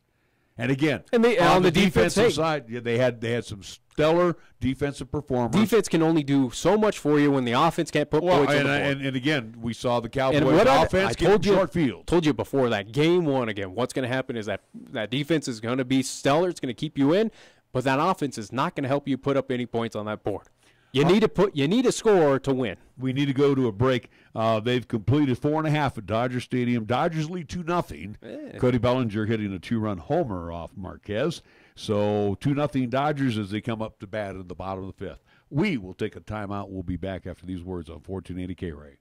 And again, on the defensive side, they had some stellar defensive performers. Defense can only do so much for you when the offense can't put points on the board. And again, we saw the Cowboys offense get short field. Told you before that game 1 again. What's going to happen is that defense is going to be stellar. It's going to keep you in, but that offense is not going to help you put up any points on that board. You need to score to win. We need to go to a break. They've completed 4.5 at Dodger Stadium. Dodgers lead 2-0. Cody Bellinger hitting a 2-run homer off Marquez. So 2-0 Dodgers as they come up to bat in the bottom of the 5th. We will take a timeout. We'll be back after these words on 1480 KRAE.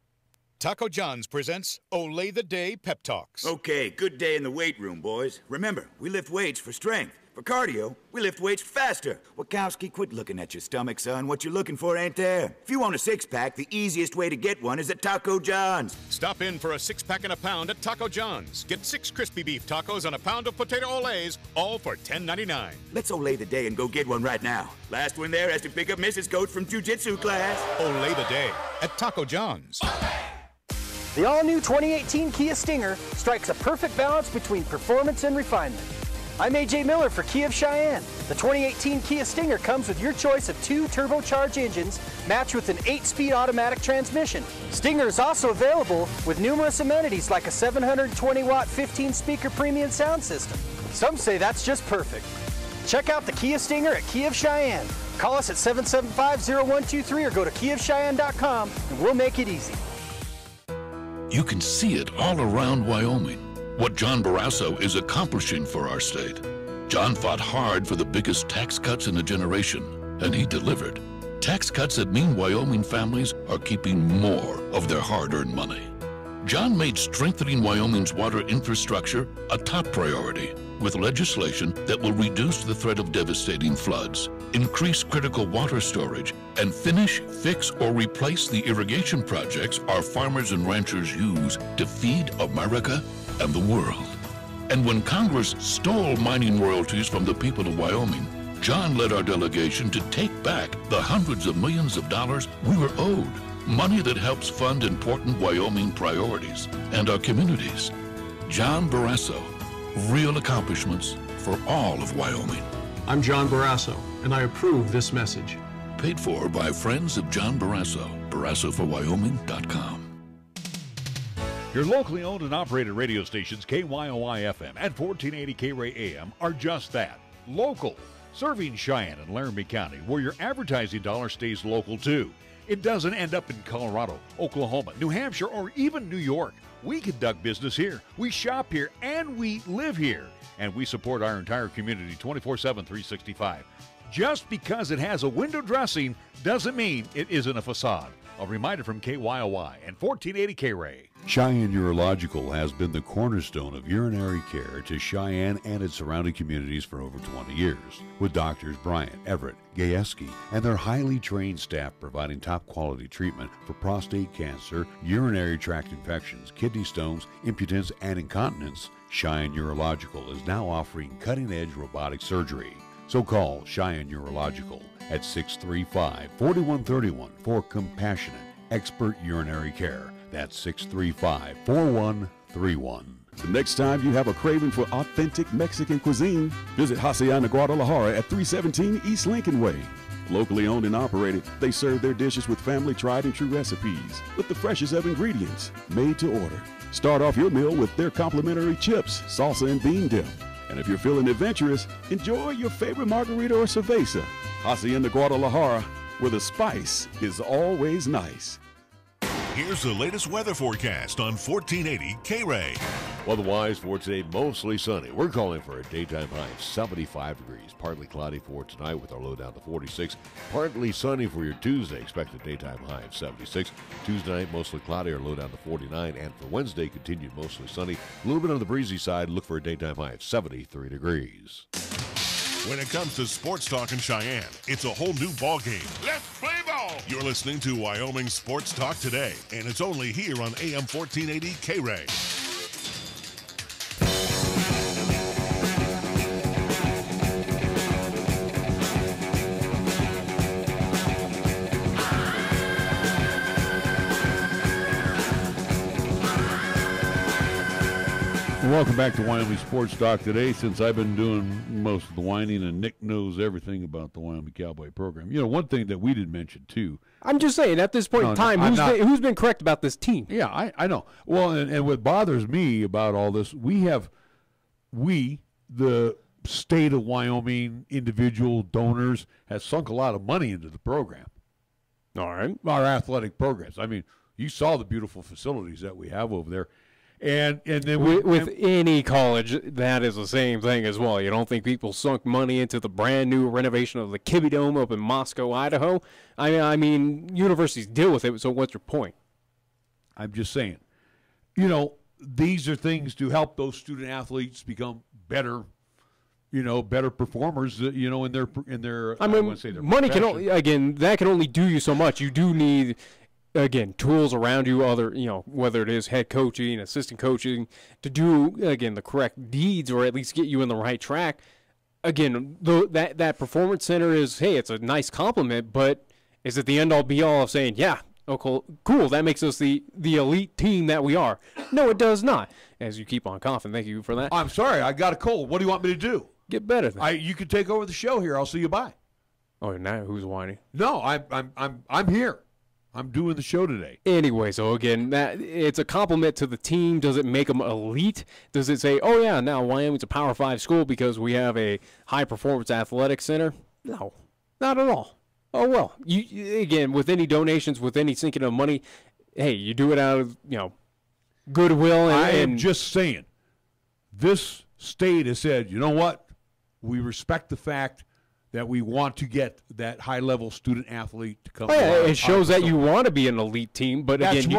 Taco John's presents Olay the Day Pep Talks. Okay, good day in the weight room, boys. Remember, we lift weights for strength. For cardio, we lift weights faster. Wachowski, quit looking at your stomach, son. What you're looking for ain't there. If you want a six-pack, the easiest way to get one is at Taco John's. Stop in for a 6-pack and a pound at Taco John's. Get 6 crispy beef tacos and a pound of potato olays, all for $10.99. Let's Olay the day and go get one right now. Last one there has to pick up Mrs. Coach from jiu-jitsu class. Olay the day at Taco John's. The all-new 2018 Kia Stinger strikes a perfect balance between performance and refinement. I'm AJ Miller for Kia of Cheyenne. The 2018 Kia Stinger comes with your choice of 2 turbocharged engines matched with an 8-speed automatic transmission. Stinger is also available with numerous amenities like a 720-watt 15-speaker premium sound system. Some say that's just perfect. Check out the Kia Stinger at Kia of Cheyenne. Call us at 775-0123 or go to KiaofCheyenne.com and we'll make it easy. You can see it all around Wyoming, what John Barrasso is accomplishing for our state. John fought hard for the biggest tax cuts in a generation, and he delivered. Tax cuts that mean Wyoming families are keeping more of their hard-earned money. John made strengthening Wyoming's water infrastructure a top priority with legislation that will reduce the threat of devastating floods, increase critical water storage, and finish, fix, or replace the irrigation projects our farmers and ranchers use to feed America and the world. And when Congress stole mining royalties from the people of Wyoming, John led our delegation to take back the hundreds of millions of dollars we were owed. Money that helps fund important Wyoming priorities and our communities. John Barrasso, real accomplishments for all of Wyoming. I'm John Barrasso, and I approve this message. Paid for by friends of John Barrasso. BarrassoForWyoming.com. Your locally owned and operated radio stations, KYOI-FM and 1480 KRAE AM, are just that, local, serving Cheyenne and Laramie County, where your advertising dollar stays local too. It doesn't end up in Colorado, Oklahoma, New Hampshire, or even New York. We conduct business here, we shop here, and we live here. And we support our entire community 24/7, 365. Just because it has a window dressing doesn't mean it isn't a facade. A reminder from KYOI and 1480 KRAE. Cheyenne Urological has been the cornerstone of urinary care to Cheyenne and its surrounding communities for over 20 years, with doctors Bryant, Everett, Gajewski, and their highly trained staff providing top-quality treatment for prostate cancer, urinary tract infections, kidney stones, impotence, and incontinence. Cheyenne Urological is now offering cutting-edge robotic surgery. So call Cheyenne Urological at 635-4131 for compassionate, expert urinary care. That's 635-4131. The next time you have a craving for authentic Mexican cuisine, visit Hacienda Guadalajara at 317 East Lincoln Way. Locally owned and operated, they serve their dishes with family tried and true recipes, with the freshest of ingredients, made to order. Start off your meal with their complimentary chips, salsa, and bean dip. And if you're feeling adventurous, enjoy your favorite margarita or cerveza. Hacienda Guadalajara, where the spice is always nice. Here's the latest weather forecast on 1480 KRAE. Weather-wise for today, mostly sunny. We're calling for a daytime high of 75 degrees. Partly cloudy for tonight with our low down to 46. Partly sunny for your Tuesday. Expect a daytime high of 76. Tuesday night, mostly cloudy, our low down to 49. And for Wednesday, continued mostly sunny. A little bit on the breezy side. Look for a daytime high of 73 degrees. When it comes to sports talk in Cheyenne, it's a whole new ballgame. Let's play ball! You're listening to Wyoming Sports Talk today, and it's only here on AM 1480 KRAE. Welcome back to Wyoming Sports Talk today. Since I've been doing most of the whining and Nick knows everything about the Wyoming Cowboy program. You know, one thing that we didn't mention, too. I'm just saying, at this point in time, who's been correct about this team? Yeah, I know. Well, and what bothers me about all this, the state of Wyoming, individual donors, has sunk a lot of money into the program. All right. Our athletic programs. I mean, you saw the beautiful facilities that we have over there. And then with any college, that is the same thing as well. You don't think people sunk money into the brand new renovation of the Kibbe Dome up in Moscow, Idaho? I mean, universities deal with it. So what's your point? I'm just saying, you know, these are things to help those student athletes become better, you know, better performers, you know, in their. I mean, money can only, again, that can only do you so much. You do need, again, tools around you, other, you know, whether it is head coaching, assistant coaching, to do, again, the correct deeds or at least get you in the right track. Again, that performance center is, hey, it's a nice compliment, but is it the end-all, be-all of saying, yeah, oh, cool, that makes us the elite team that we are? No, it does not. As you keep on coughing, thank you for that. I'm sorry, I got a cold. What do you want me to do? Get better. You can take over the show here. I'll see you bye. Oh, now who's whining? No, I'm here. I'm doing the show today. Anyway, so again, that it's a compliment to the team. Does it make them elite? Does it say, oh, yeah, now Wyoming's a Power 5 school because we have a high-performance athletic center? No, not at all. Oh, well, you again, with any donations, with any sinking of money, hey, you do it out of, you know, goodwill. I am just saying, this state has said, you know what? We respect the fact that we want to get that high-level student-athlete to come. Oh, yeah, it shows that you want to be an elite team, but again,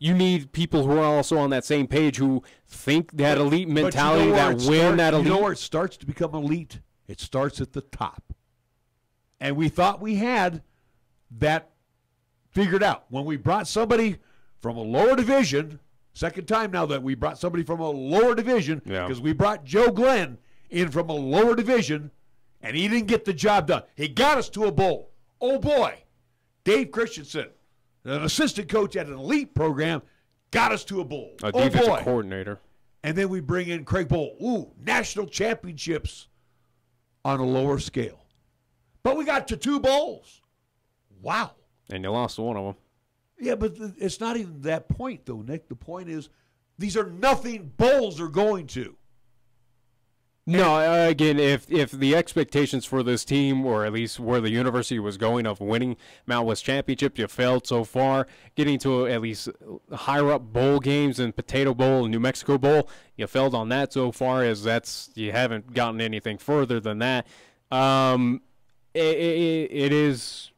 you need people who are also on that same page who think that elite mentality, that win that elite. You know where it starts to become elite? It starts at the top. And we thought we had that figured out. When we brought somebody from a lower division, second time now that we brought somebody from a lower division, because we brought Joe Glenn in from a lower division, and he didn't get the job done. He got us to a bowl. Oh, boy. Dave Christensen, an assistant coach at an elite program, got us to a bowl. A defensive coordinator. And then we bring in Craig Bowl. Ooh, national championships on a lower scale. But we got to 2 bowls. Wow. And you lost one of them. Yeah, but it's not even that point, though, Nick. The point is these are nothing bowls are going to. No, again, if the expectations for this team, or at least where the university was going of winning Mount West Championship, you failed so far. Getting to at least higher up bowl games and Potato Bowl and New Mexico Bowl, you failed on that so far, as you haven't gotten anything further than that. It is,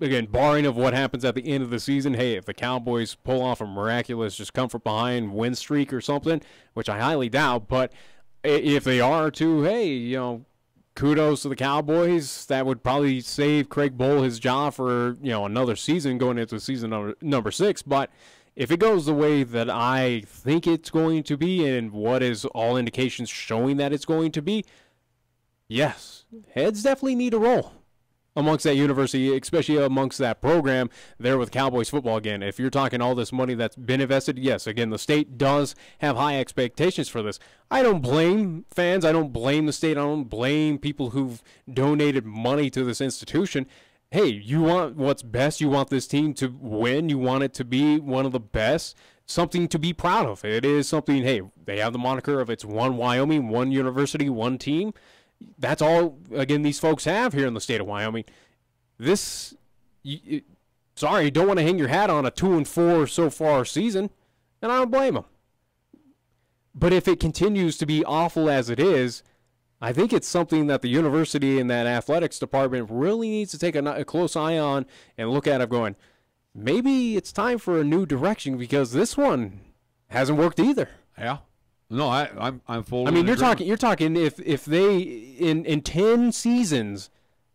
again, barring of what happens at the end of the season. Hey, if the Cowboys pull off a miraculous just come from behind win streak or something, which I highly doubt, but if they are to, hey, kudos to the Cowboys. That would probably save Craig Bowl his job for, another season going into season number 6. But if it goes the way that I think it's going to be, and what is all indications showing that it's going to be, yes, heads definitely need to roll amongst that university, especially amongst that program there with Cowboys football. Again, if you're talking all this money that's been invested, yes, again, the state does have high expectations for this. I don't blame fans. I don't blame the state. I don't blame people who've donated money to this institution. Hey, you want what's best. You want this team to win. You want it to be one of the best, something to be proud of. It is something, hey, they have the moniker of it's one Wyoming, one university, one team. That's all, again, these folks have here in the state of Wyoming. You don't want to hang your hat on a 2-4 so far season, and I don't blame them. But if it continues to be awful as it is, I think it's something that the university and that athletics department really needs to take a close eye on and look at it going, maybe it's time for a new direction, because this one hasn't worked either. Yeah. No, I'm full. I mean, you're talking if they in 10 seasons,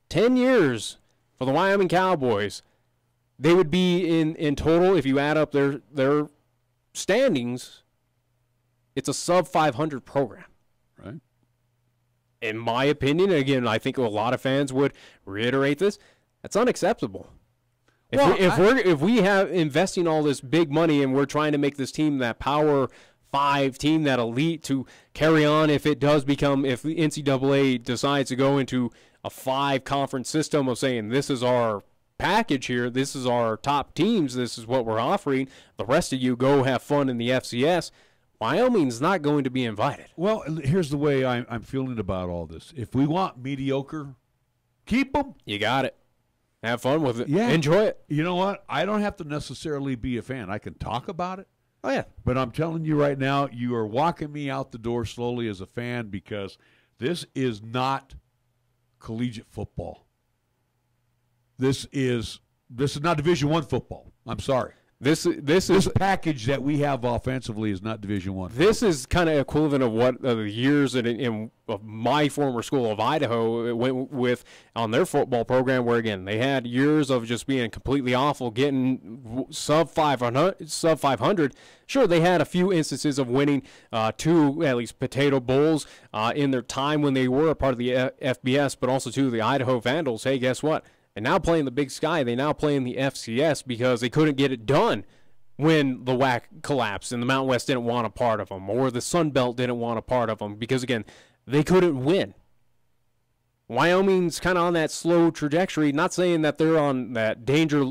10 years for the Wyoming Cowboys, they would be in total, if you add up their standings, it's a sub 500 program. Right. In my opinion, again, I think a lot of fans would reiterate this. That's unacceptable. If we have investing all this big money and we're trying to make this team that Power 5 team, that elite, to carry on if the NCAA decides to go into a 5-conference system of saying this is our package here, this is our top teams, this is what we're offering, the rest of you go have fun in the FCS, Wyoming's not going to be invited. Well, here's the way I'm feeling about all this. If we want mediocre, keep them. You got it. Have fun with it. Yeah. Enjoy it. You know what? I don't have to necessarily be a fan. I can talk about it. Oh, yeah. But I'm telling you right now, you are walking me out the door slowly as a fan, because this is not collegiate football. This is not Division I football. I'm sorry. This package that we have offensively is not Division I. This is kind of equivalent of what the years in my former school of Idaho went with on their football program, where, again, they had years of just being completely awful, getting sub 500. Sure, they had a few instances of winning 2, at least, Potato Bowls in their time when they were a part of the FBS, but also, too, the Idaho Vandals. Hey, guess what? And now playing the Big Sky, they now play in the FCS because they couldn't get it done when the WAC collapsed and the Mountain West didn't want a part of them, or the Sun Belt didn't want a part of them, because, again, they couldn't win. Wyoming's kind of on that slow trajectory, not saying that they're on that danger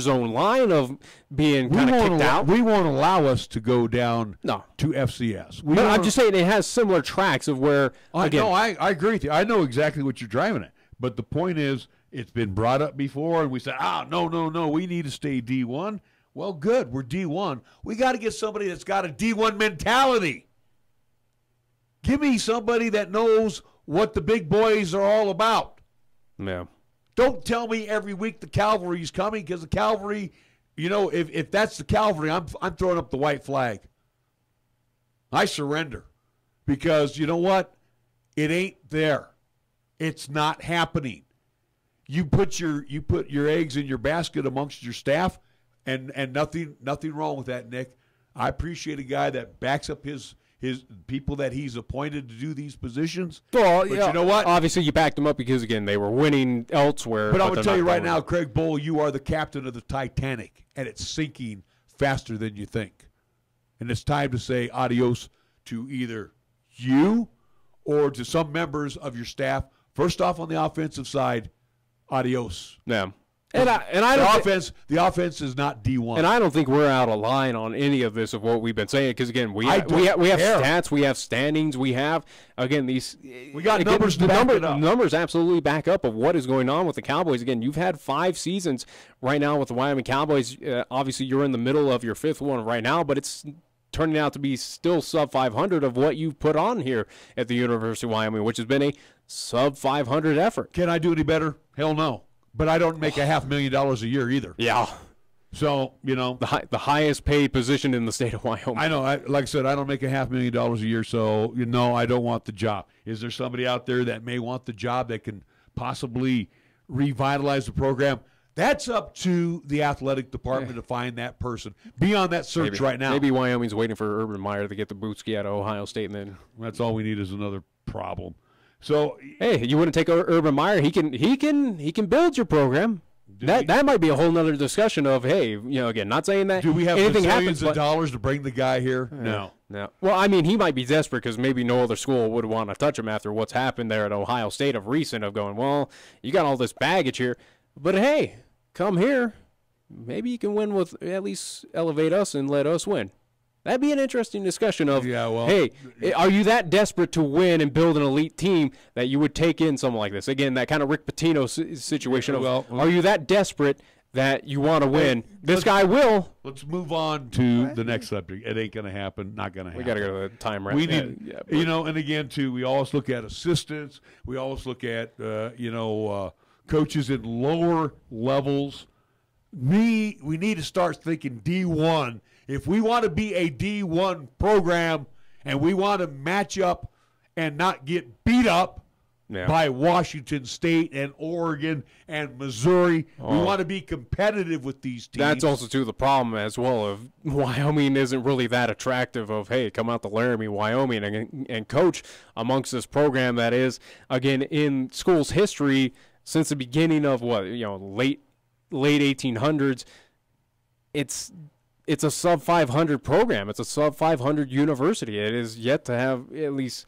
zone line of being kind of kicked out. We won't allow us to go down to FCS. But I'm just saying it has similar tracks of where, again. I agree with you. I know exactly what you're driving at. But the point is, it's been brought up before, and we said, no, we need to stay D1. Well, good, we're D1. We got to get somebody that's got a D1 mentality. Give me somebody that knows what the big boys are all about. Yeah. Don't tell me every week the cavalry's coming, because the cavalry, if that's the cavalry, I'm throwing up the white flag. I surrender, because you know what? It ain't there. It's not happening. You put your eggs in your basket amongst your staff, and nothing wrong with that, Nick. I appreciate a guy that backs up his his people that he's appointed to do these positions. Well, but you know what? Obviously, you backed them up because, again, they were winning elsewhere. But I'm going to tell you right now, Craig Bowl, you are the captain of the Titanic, and it's sinking faster than you think. And it's time to say adios to either you or to some members of your staff. First off, on the offensive side, adios. Yeah. And I don't the offense is not D1. And I don't think we're out of line on any of this of what we've been saying because, again, we have stats, we have standings, we have, again, these. We got numbers to back it up. Numbers absolutely back up of what is going on with the Cowboys. Again, you've had 5 seasons right now with the Wyoming Cowboys. Obviously, you're in the middle of your 5th one right now, but it's turning out to be still sub 500 of what you've put on here at the University of Wyoming, which has been a sub 500 effort. Can I do any better? Hell no. But I don't make $500,000 a year either. Yeah. So, you know. The highest paid position in the state of Wyoming. I know. Like I said, I don't make $500,000 a year, so, you know, I don't want the job. Is there somebody out there that may want the job that can possibly revitalize the program? That's up to the athletic department to find that person. Be on that search right now. Maybe Wyoming's waiting for Urban Meyer to get the bootski out of Ohio State, and then that's all we need is another problem. So, hey, you wouldn't take Urban Meyer? He can build your program. That might be a whole nother discussion of, hey, you know, again, not saying that do we have anything millions happens, of dollars to bring the guy here? No. Well, I mean, he might be desperate because maybe no other school would want to touch him after what's happened there at Ohio State of recent of going, well, you got all this baggage here, but hey, come here. Maybe you can win with at least elevate us and let us win. That'd be an interesting discussion of, hey, are you that desperate to win and build an elite team that you would take in someone like this? Again, that kind of Rick Pitino situation of, are you that desperate that you want to win? This guy will. Let's move on to the next subject. It ain't going to happen, not going to happen. We got to go to the time right. We need, you know, and again, too, we always look at assistants. We always look at, coaches in lower levels. We need to start thinking D1. If we want to be a D1 program and we want to match up and not get beat up by Washington State and Oregon and Missouri, we want to be competitive with these teams. That's also, too, the problem as well of Wyoming isn't really that attractive of, hey, come out to Laramie, Wyoming, and coach amongst this program that is, again, in school's history since the beginning of late 1800s, it's a sub 500 program. It's a sub 500 university. It is yet to have at least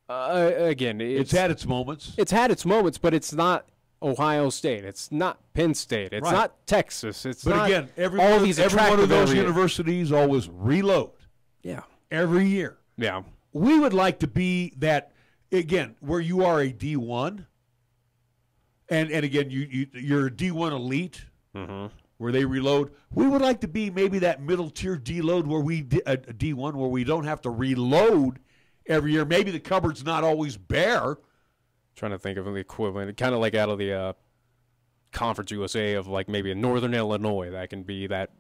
again. It's had its moments. It's had its moments, but it's not Ohio State. It's not Penn State. It's not Texas. It's but not again, every all one, these every one of those areas. universities always reload. Yeah, every year. Yeah, we would like to be that again, where you are a D1. And again, you're a D1 elite, where they reload. We would like to be maybe that middle tier D-load where a D1 where we don't have to reload every year. Maybe the cupboard's not always bare. Trying to think of the equivalent, kind of like out of the Conference USA of like maybe in Northern Illinois. That can be that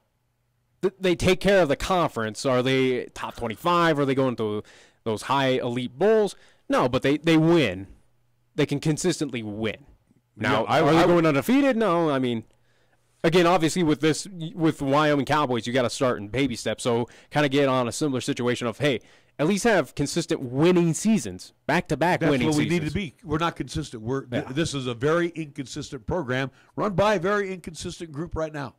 they take care of the conference. Are they top 25? Are they going to those high elite bowls? No, but they win. They can consistently win. Now, are they going undefeated? No, I mean, again, obviously with Wyoming Cowboys, you got to start in baby steps. So kind of get on a similar situation of, hey, at least have consistent winning seasons, back-to-back winning seasons. That's what we need to be. We're not consistent. This is a very inconsistent program run by a very inconsistent group right now.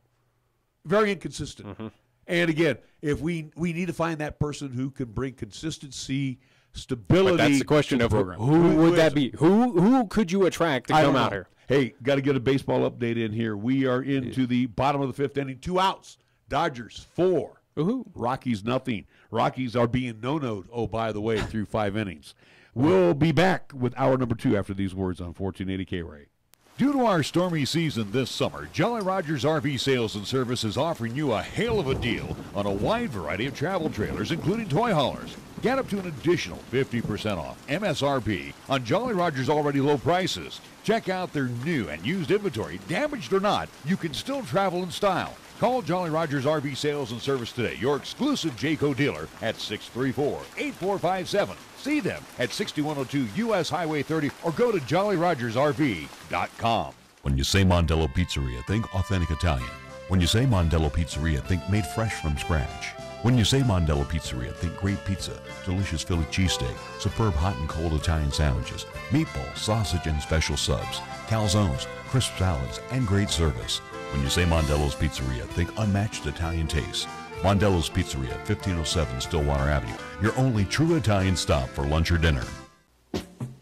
Very inconsistent. And again, if we need to find that person who can bring consistency, stability. But that's the question of who would that be? Who could you attract to come out here? Hey, got to get a baseball update in here. We are into the bottom of the 5th inning. 2 outs. Dodgers 4. Rockies nothing. Rockies are being no-noed, oh, by the way, through 5 innings. We'll be back with hour number 2 after these words on 1480 KRAE. Due to our stormy season this summer, Jolly Rogers RV Sales and Service is offering you a hail of a deal on a wide variety of travel trailers, including toy haulers. Get up to an additional 50% off MSRP on Jolly Rogers' already low prices. Check out their new and used inventory. Damaged or not, you can still travel in style. Call Jolly Rogers RV Sales and Service today, your exclusive Jayco dealer at 634-8457. See them at 6102 U.S. Highway 30 or go to JollyRogersRV.com. When you say Mondello Pizzeria, think authentic Italian. When you say Mondello Pizzeria, think made fresh from scratch. When you say Mondello Pizzeria, think great pizza, delicious Philly cheesesteak, superb hot and cold Italian sandwiches, meatballs, sausage, and special subs, calzones, crisp salads, and great service. When you say Mondello's Pizzeria, think unmatched Italian taste. Mondello's Pizzeria, 1507 Stillwater Avenue, your only true Italian stop for lunch or dinner.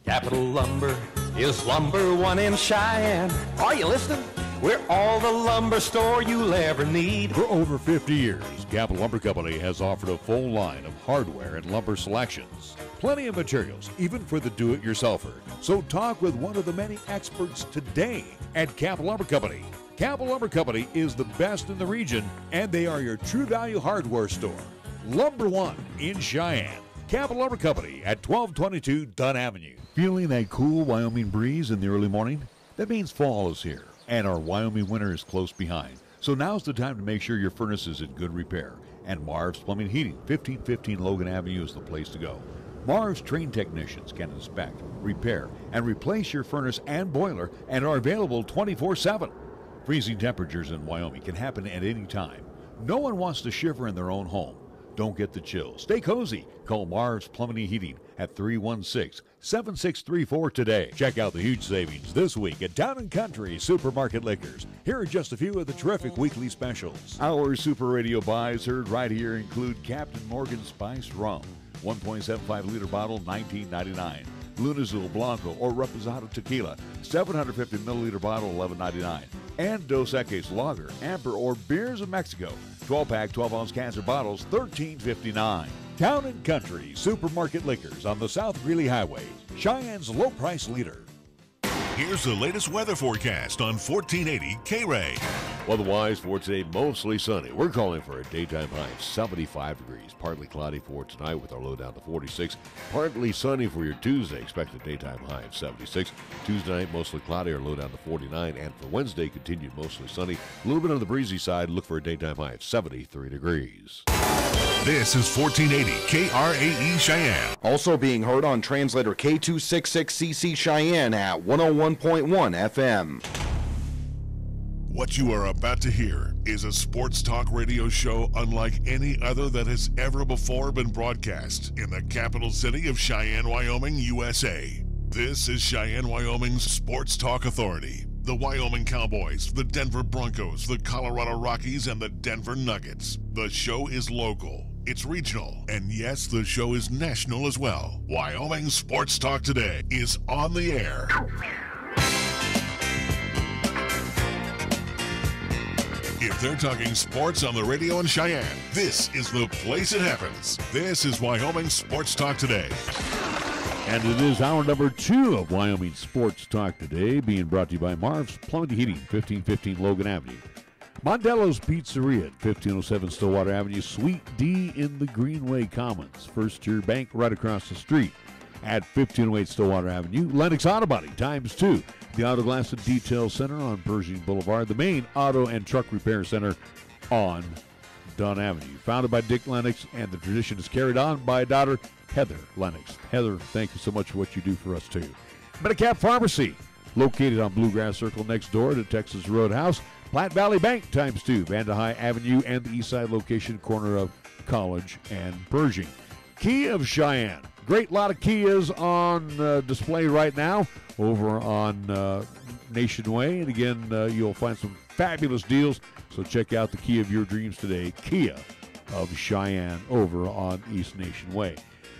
Capital Lumber is number one in Cheyenne. Are you listening? We're all the lumber store you'll ever need. For over 50 years, Capital Lumber Company has offered a full line of hardware and lumber selections. Plenty of materials, even for the do-it-yourselfer. So talk with one of the many experts today at Capital Lumber Company. Capital Lumber Company is the best in the region, and they are your true value hardware store. Lumber One in Cheyenne. Capital Lumber Company at 1222 Dunn Avenue. Feeling that cool Wyoming breeze in the early morning? That means fall is here, and our Wyoming winter is close behind. So now's the time to make sure your furnace is in good repair. And Marv's Plumbing and Heating, 1515 Logan Avenue is the place to go. Marv's trained technicians can inspect, repair, and replace your furnace and boiler and are available 24/7. Freezing temperatures in Wyoming can happen at any time. No one wants to shiver in their own home. Don't get the chills. Stay cozy. Call Marv's Plumbing and Heating at 316-7634 today. Check out the huge savings this week at Town & Country Supermarket Liquors. Here are just a few of the terrific weekly specials. Our Super Radio buys heard right here include Captain Morgan Spiced Rum, 1.75 liter bottle, $19.99. Lunazul Blanco or Reposado Tequila, 750 milliliter bottle, $11.99. And Dos Equis Lager, Amber, or Beers of Mexico, 12-pack, 12-ounce cans or bottles, $13.59. Town & Country Supermarket Liquors on the South Greeley Highway, Cheyenne's low price leader. Here's the latest weather forecast on 1480 KRAE. Weather-wise for today, mostly sunny. We're calling for a daytime high of 75 degrees. Partly cloudy for tonight with our low down to 46. Partly sunny for your Tuesday. Expect a daytime high of 76. Tuesday night, mostly cloudy, our low down to 49. And for Wednesday, continued mostly sunny. A little bit on the breezy side. Look for a daytime high of 73 degrees. This is 1480 KRAE Cheyenne. Also being heard on translator K266CC Cheyenne at 101.1 FM. What you are about to hear is a sports talk radio show unlike any other that has ever before been broadcast in the capital city of Cheyenne, Wyoming, USA. This is Cheyenne, Wyoming's Sports Talk Authority. The Wyoming Cowboys, the Denver Broncos, the Colorado Rockies, and the Denver Nuggets. The show is local, it's regional, and yes, the show is national as well. Wyoming Sports Talk Today is on the air. If they're talking sports on the radio in Cheyenne, this is the place it happens. This is Wyoming Sports Talk Today. And it is hour number 2 of Wyoming Sports Talk Today, being brought to you by Marv's Plumbing and Heating, 1515 Logan Avenue. Mondello's Pizzeria at 1507 Stillwater Avenue, Suite D in the Greenway Commons. First Tier Bank right across the street at 1508 Stillwater Avenue. Lennox Auto Body, ×2. The Auto Glass and Detail Center on Pershing Boulevard. The main auto and truck repair center on Dunn Avenue. Founded by Dick Lennox, and the tradition is carried on by daughter Heather Lennox. Heather, thank you so much for what you do for us, too. Medicap Pharmacy, located on Bluegrass Circle next door to Texas Roadhouse. Platte Valley Bank, ×2. Vanda High Avenue and the east side location, corner of College and Pershing. Kia of Cheyenne. Great lot of Kias on display right now over on Nation Way. And again, you'll find some fabulous deals. So check out the Kia of your dreams today. Kia of Cheyenne over on East Nation Way.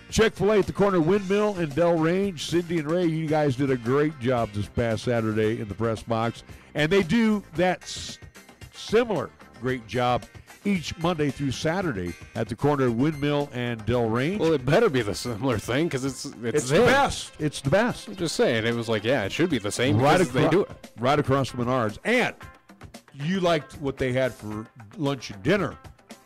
Chick-fil-A at the corner of Windmill and Del Range. Cindy and Ray, you guys did a great job this past Saturday in the press box. And they do that similar great job each Monday through Saturday at the corner of Windmill and Del Range. Well, it better be the similar thing because it's the best. It's the best. I'm just saying. It was like, yeah, it should be the same right because they do it. Right across from Menards. And you liked what they had for lunch and dinner.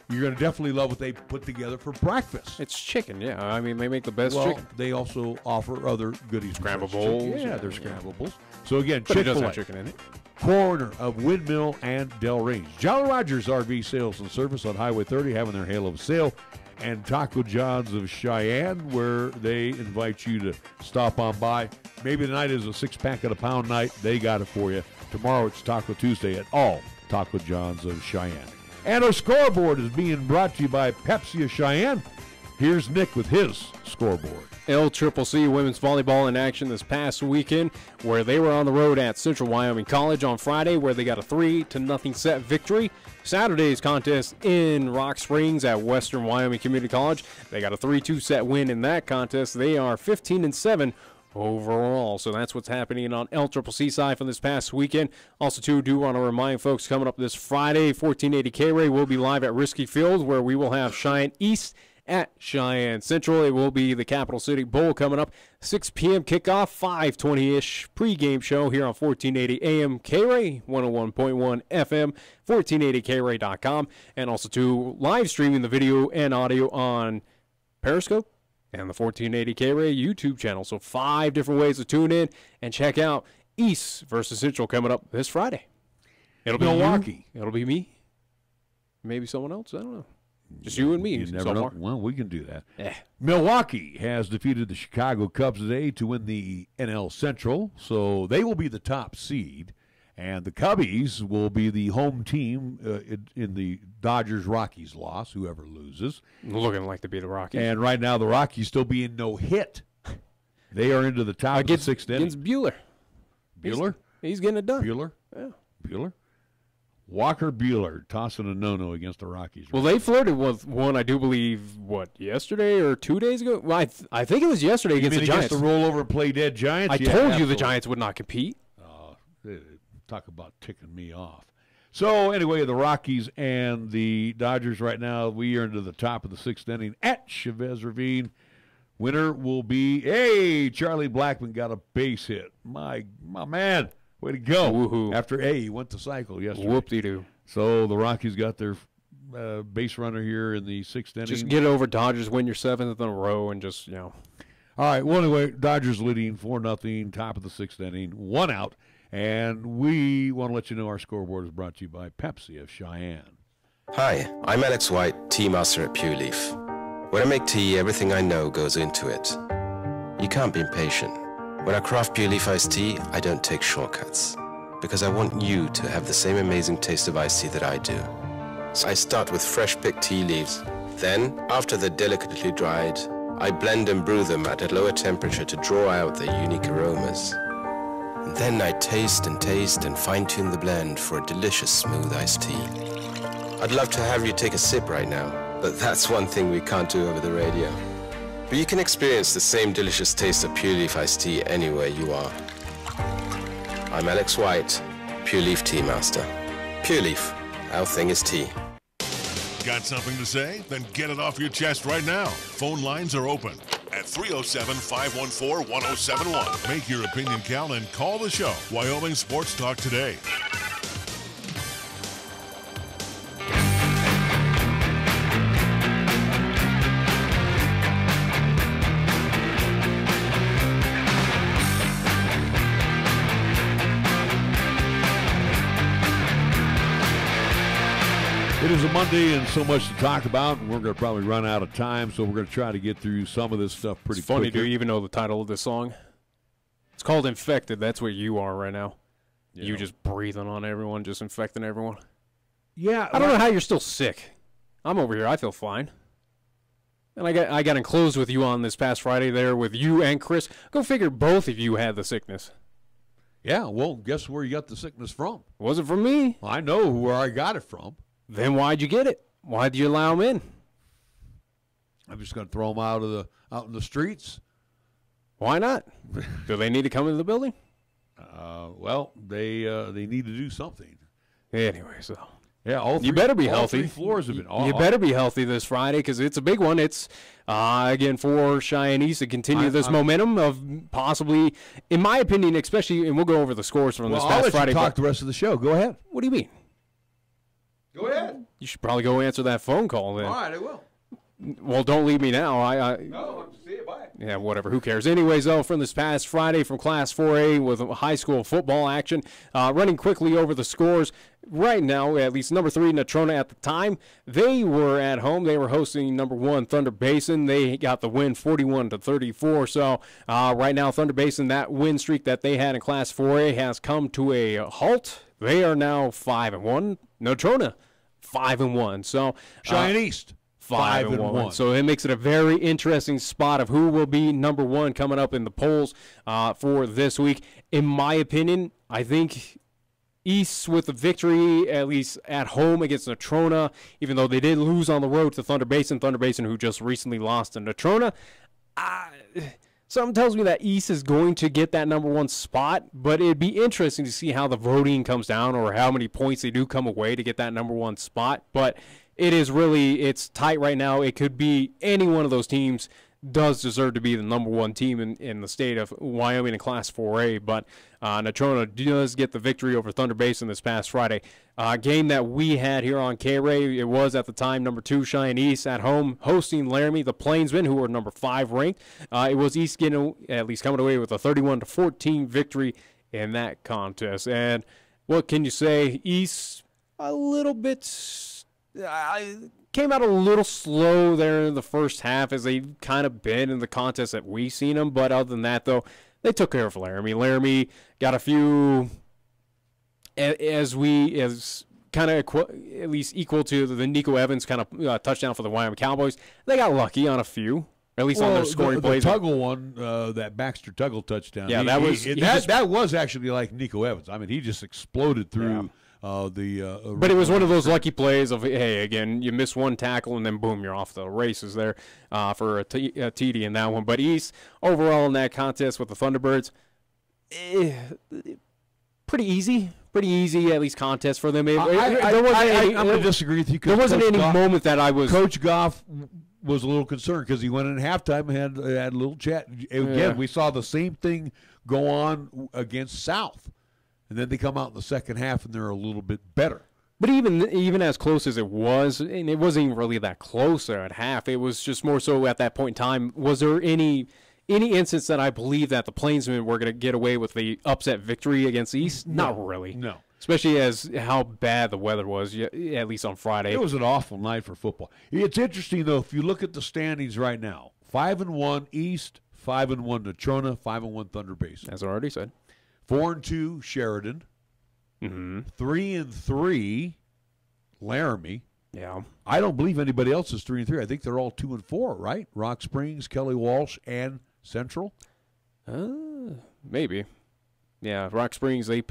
You're going to definitely love what they put together for breakfast. It's chicken, yeah. I mean, they make the best well, chicken. They also offer other goodies. Scrambled bowls. Yeah, they're scrambled. So again, but Chick-fil-A. It does have chicken in it. Corner of Windmill and Del Range. Jolly Rogers RV Sales and Service on Highway 30 having their halo of sale. And Taco John's of Cheyenne, where they invite you to stop on by. Maybe tonight is a 6-pack at a pound night. They got it for you. Tomorrow it's Taco Tuesday at all Taco John's of Cheyenne. And our scoreboard is being brought to you by Pepsi of Cheyenne. Here's Nick with his scoreboard. LCCC women's volleyball in action this past weekend, where they were on the road at Central Wyoming College on Friday, where they got a 3-0 set victory. Saturday's contest in Rock Springs at Western Wyoming Community College, they got a 3-2 set win in that contest. They are 15-7 overall. So that's what's happening on LCCC side from this past weekend. Also, too, do want to remind folks, coming up this Friday, 1480 KRAE will be live at Risky Field, where we will have Cheyenne East at Cheyenne Central. It will be the Capital City Bowl coming up. 6 p.m. kickoff, 5:20-ish pregame show here on 1480 AM KRAE, 101.1 FM, 1480KRAE.com, and also too, live streaming the video and audio on Periscope and the 1480 KRAE YouTube channel. So 5 different ways to tune in and check out East versus Central coming up this Friday. It'll be Milwaukee. It'll be me. Maybe someone else. I don't know. Just you and me. You never know. Well, we can do that. Yeah. Milwaukee has defeated the Chicago Cubs today to win the NL Central, so they will be the top seed. And the Cubbies will be the home team in the Dodgers-Rockies loss, whoever loses. Looking like to be the Rockies. And right now the Rockies still being no hit. They are into the top of the 6th inning. Against Buehler. Buehler? He's getting it done. Buehler? Yeah. Buehler? Walker Buehler tossing a no-no against the Rockies. Well, they flirted with one, I do believe, yesterday or 2 days ago? Well, I think it was yesterday against the Giants. Against the rollover play dead Giants? I told you the Giants would not compete. Talk about ticking me off. So, anyway, the Rockies and the Dodgers right now, we are into the top of the 6th inning at Chavez Ravine. Winner will be, Charlie Blackman got a base hit. My man, way to go. Woohoo. After he went to cycle yesterday. Whoop-de-doo. So, the Rockies got their base runner here in the 6th inning. Just get over Dodgers, win your 7th in a row, and just, All right, well, anyway, Dodgers leading 4-0, top of the 6th inning, 1 out. And we want to let you know our scoreboard is brought to you by Pepsi of Cheyenne. Hi, I'm Alex White, tea master at Pure Leaf. When I make tea, everything I know goes into it. You can't be impatient. When I craft Pure Leaf iced tea, I don't take shortcuts, because I want you to have the same amazing taste of iced tea that I do. So I start with fresh picked tea leaves. Then, after they're delicately dried, I blend and brew them at a lower temperature to draw out their unique aromas. And then I taste and fine-tune the blend for a delicious smooth iced tea. I'd love to have you take a sip right now, but that's one thing we can't do over the radio. But you can experience the same delicious taste of Pure Leaf iced tea anywhere you are. I'm Alex White, Pure Leaf Tea Master. Pure Leaf, our thing is tea. Got something to say? Then get it off your chest right now. Phone lines are open at 307-514-1071. Make your opinion count and call the show. Wyoming Sports Talk today. It is a Monday and so much to talk about, and we're going to probably run out of time, so we're going to try to get through some of this stuff pretty quickly. Funny, do you even know the title of this song? It's called Infected. That's where you are right now. Yeah. You just breathing on everyone, just infecting everyone. Yeah. I don't know how you're still sick. I'm over here. I feel fine. And I got enclosed with you on this past Friday there with you and Chris. Go figure both of you had the sickness. Yeah, well, guess where you got the sickness from? It wasn't from me. I know where I got it from. Then why'd you get it? Why'd you allow them in? I'm just going to throw them out in the streets. Why not? Do they need to come into the building? Well, they need to do something. Anyway, so yeah, you better be healthy. 3 floors have been. You better be healthy this Friday because it's a big one. It's again for Cheyenne East to continue this momentum of possibly, in my opinion, especially, and we'll go over the scores from this past I'll let Friday. You talk the rest of the show. Go ahead. What do you mean? Go ahead. You should probably go answer that phone call then. All right, I will. Well, don't leave me now. No, see you, bye. Yeah, whatever. Who cares? Anyways, though, from this past Friday from Class 4A with high school football action, running quickly over the scores right now, at least number 3, Natrona at the time. They were at home. They were hosting number 1, Thunder Basin. They got the win 41-34. So right now, Thunder Basin, that win streak that they had in Class 4A has come to a halt. They are now 5-1. Natrona 5-1. So Cheyenne East 5-1. So it makes it a very interesting spot of who will be number one coming up in the polls for this week. In my opinion, I think East with a victory, at least at home against Natrona, even though they did lose on the road to Thunder Basin, who just recently lost to Natrona. Something tells me that East is going to get that number one spot, but it'd be interesting to see how the voting comes down or how many points they do come away to get that number one spot. But it's tight right now. It could be any one of those teams does deserve to be the number one team in the state of Wyoming in Class 4A, but Natrona does get the victory over Thunder Basin this past Friday. Game that we had here on KRAE, it was at the time number 2 Cheyenne East at home hosting Laramie, the Plainsmen, who were number 5 ranked. It was East getting at least coming away with a 31-14 victory in that contest. And what can you say? East a little bit came out a little slow there in the first half, as they've kind of been in the contest that we've seen them. But other than that, though, they took care of Laramie. Laramie got a few, as kind of at least equal to the Nico Evans kind of touchdown for the Wyoming Cowboys. They got lucky on a few, at least on their scoring plays. The Tuggle one, that Baxter Tuggle touchdown. Yeah, that was actually like Nico Evans. I mean, he just exploded through. Yeah. But it was one of those lucky plays of, hey, again, you miss one tackle and then boom, you're off the races there for a TD in that one. But East overall in that contest with the Thunderbirds, pretty easy, at least contest for them. I'm going to disagree with you. There wasn't any moment that I was. Coach Goff was a little concerned because he went in halftime and had a little chat. Again, we saw the same thing go on against South. And then they come out in the second half, and they're a little bit better. But even as close as it was, and it wasn't even really that close there at half, it was just more so at that point in time, was there any instance that I believe that the Plainsmen were going to get away with the upset victory against East? No, Not really. No. Especially as how bad the weather was, at least on Friday. It was an awful night for football. It's interesting, though, if you look at the standings right now, 5-1 East, 5-1 Natrona, 5-1 Thunder Basin. As I already said. 4-2 Sheridan, 3-3 Laramie. Yeah, I don't believe anybody else is 3-3. I think they're all 2-4, right? Rock Springs, Kelly Walsh, and Central. Maybe. Yeah, Rock Springs they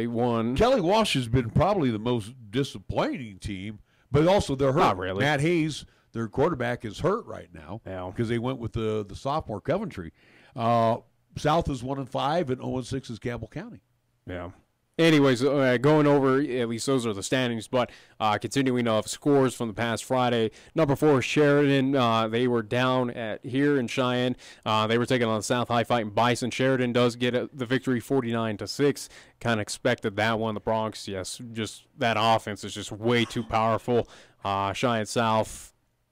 won. Kelly Walsh has been probably the most disappointing team, but also they're hurt. Not really. Matt Hayes, their quarterback, is hurt right now because they went with the sophomore Coventry. South is 1-5 and 0-6 is Campbell County. Yeah. Anyways, going over, at least those are the standings, but continuing off scores from the past Friday, number 4 Sheridan, they were down here in Cheyenne. They were taking on the South High Fighting Bison. Sheridan does get the victory 49-6. Kind of expected that one. The Bronx, yes, just that offense is just way too powerful. Cheyenne South,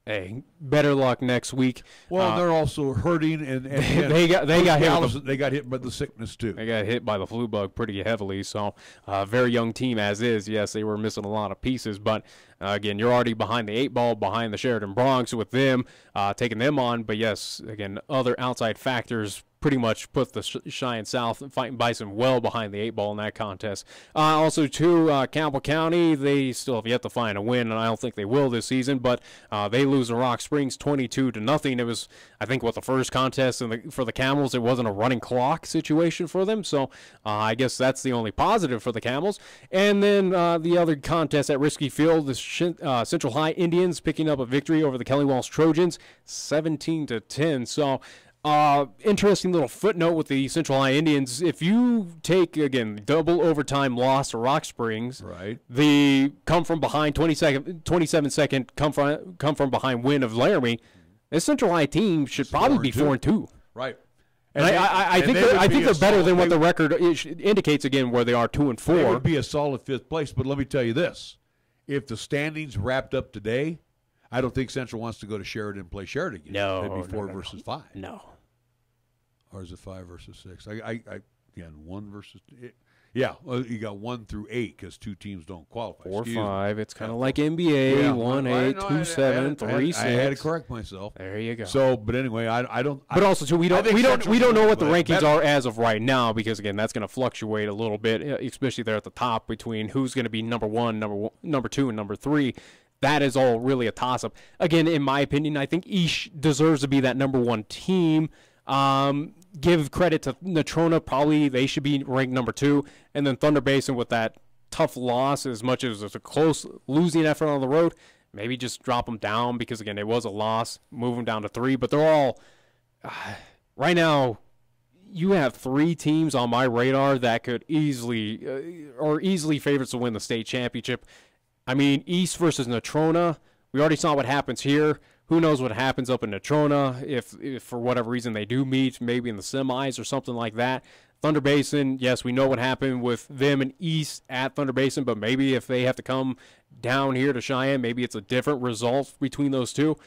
hey, better luck next week. Well, they're also hurting, and they got hit. They got hit by the sickness too. They got hit by the flu bug pretty heavily. So, very young team as is. Yes, they were missing a lot of pieces, but again, you're already behind the 8 ball, behind the Sheridan Bronx with them taking them on. But yes, again, other outside factors pretty much put the Cheyenne South Fighting Bison well behind the 8 ball in that contest. Also, too, Campbell County, they still have yet to find a win, and I don't think they will this season, but they lose to Rock Springs 22-0. It was, I think, the first contest for the Camels, it wasn't a running clock situation for them, so I guess that's the only positive for the Camels. And then the other contest at Risky Field, the Central High Indians picking up a victory over the Kelly Walsh Trojans, 17-10. So, interesting little footnote with the Central High Indians. If you take, again, double overtime loss to Rock Springs, right? The come from behind 27 second come from behind win of Laramie, this Central High team should probably be 4-2. Right. And I think they're better than what the record indicates, again, where they are 2-4. They would be a solid 5th place, but let me tell you this. If the standings wrapped up today, I don't think Central wants to go to Sheridan and play Sheridan again. No. It'd be 4 versus 5. No. Or is it 5 versus 6? Again, 1 versus Yeah, well, you got 1 through 8 because 2 teams don't qualify. 4, Excuse 5. me. It's kind of like NBA. 1, 8, 2, 7, 3, 6. I had to correct myself. There you go. So, but anyway, I don't. But also, too, we don't know what the rankings are are as of right now because again, that's going to fluctuate a little bit, especially there at the top between who's going to be number 1, number 2, and number 3. That is all really a toss-up. Again, in my opinion, I think East deserves to be that number 1 team. Give credit to Natrona. Probably they should be ranked number 2. And then Thunder Basin with that tough loss, as much as it's a close losing effort on the road, maybe just drop them down because, again, it was a loss. Move them down to 3. But they're all right now, you have 3 teams on my radar that could easily favorites to win the state championship. I mean, East versus Natrona. We already saw what happens here. Who knows what happens up in Natrona if for whatever reason they do meet, maybe in the semis or something like that. Thunder Basin, yes, we know what happened with them and East at Thunder Basin, but maybe if they have to come down here to Cheyenne, maybe it's a different result between those two.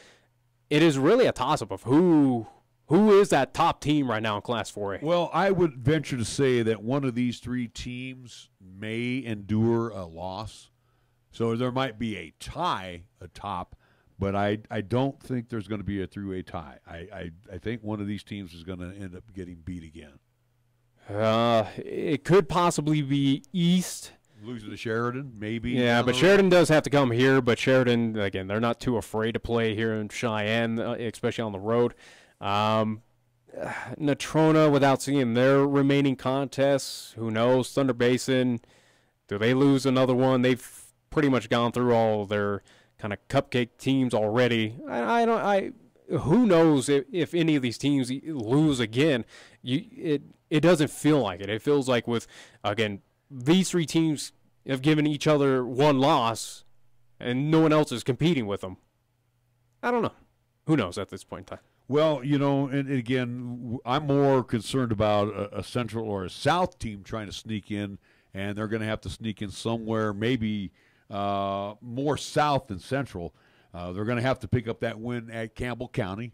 It is really a toss-up of who is that top team right now in Class 4A. Well, I would venture to say that one of these 3 teams may endure a loss. So there might be a tie atop, but I don't think there's going to be a through-a tie. I think one of these teams is going to end up getting beat again. It could possibly be East. Losing to Sheridan, maybe. Yeah, but Sheridan does have to come here. But Sheridan, again, they're not too afraid to play here in Cheyenne, especially on the road. Natrona, without seeing their remaining contests, who knows? Thunder Basin, do they lose another one? They've pretty much gone through all their kind of cupcake teams already. Who knows if any of these teams lose again? It doesn't feel like it. It feels like with, again, these 3 teams have given each other 1 loss, and no one else is competing with them. I don't know. Who knows at this point in time? Well, and again, I'm more concerned about a Central or a South team trying to sneak in, and they're going to have to sneak in somewhere maybe more South than Central. They're going to have to pick up that win at Campbell County.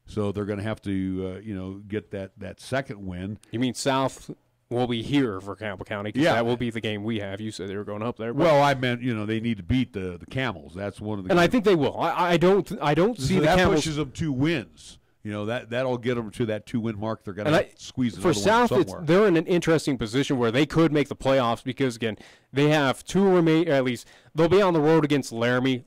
So they're going to have to, get that second win. You mean South will be here for Campbell County? Yeah. That will be the game we have. You said they were going up there. Well, I meant, they need to beat the Camels. That's one of the And games. I think they will. I don't see the Camels. That Camels. pushes them 2 wins. That'll get them to that 2-win mark. They're going to squeeze another for South, one somewhere. They're in an interesting position where they could make the playoffs because, again, they have 2 remaining. At least they'll be on the road against Laramie.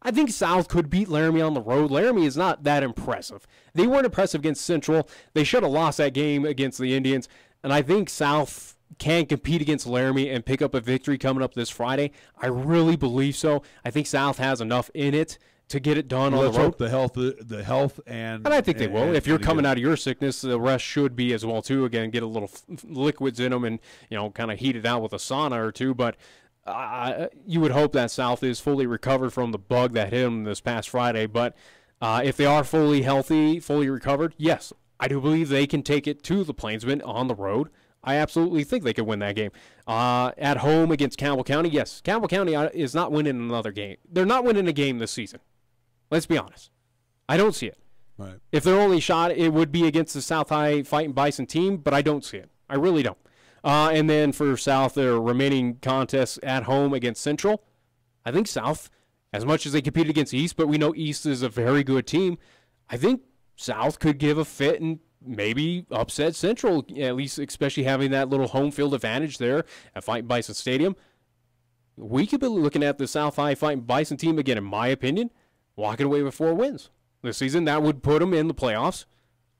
I think South could beat Laramie on the road. Laramie is not that impressive. They weren't impressive against Central. They should have lost that game against the Indians. And I think South can compete against Laramie and pick up a victory coming up this Friday. I really believe so. I think South has enough in it to get it done on the road. Let's hope the health and I think they will. If you're coming out of your sickness, the rest should be as well too. Again, get a little liquids in them and kind of heat it out with a sauna or 2. But you would hope that South is fully recovered from the bug that hit them this past Friday. But if they are fully healthy, fully recovered, yes, I do believe they can take it to the Plainsmen on the road. I absolutely think they could win that game. At home against Campbell County, yes, Campbell County is not winning another game. They're not winning a game this season. Let's be honest. I don't see it. Right. If their only shot, it would be against the South High Fighting Bison team, but I don't see it. I really don't. And then for South, their remaining contests at home against Central, I think South, as much as they competed against East, but we know East is a very good team, I think South could give a fit and maybe upset Central, at least especially having that little home field advantage there at Fighting Bison Stadium. We could be looking at the South High Fighting Bison team, again, in my opinion, walking away with 4 wins this season. That would put them in the playoffs.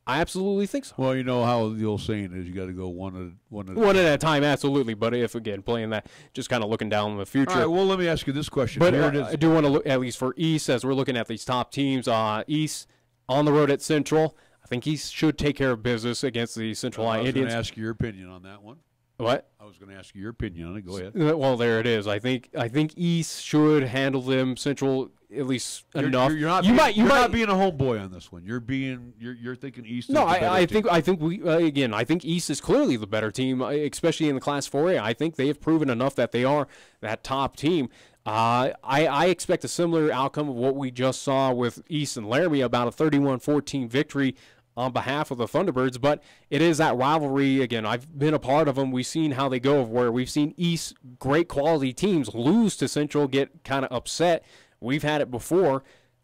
I absolutely think so. Well, you know how the old saying is, you got to go one at a time, absolutely. But if, again, playing that, just kind of looking down in the future. All right, well, let me ask you this question. But I do want to look, at least for East, as we're looking at these top teams, East on the road at Central. I think East should take care of business against the Central Indians. I was going to ask you your opinion on that one. What? I was going to ask you your opinion on it. Go ahead. Well, there it is. I think East should handle them. Central at least enough. You're not being a homeboy on this one. You're thinking East. No, I think East is clearly the better team, especially in the Class 4A. I think they have proven enough that they are that top team. I expect a similar outcome of what we just saw with East and Laramie, about a 31-14 victory on behalf of the Thunderbirds, but it is that rivalry. Again, I've been a part of them. We've seen how they go, where we've seen East, great quality teams, lose to Central, get kind of upset. We've had it before.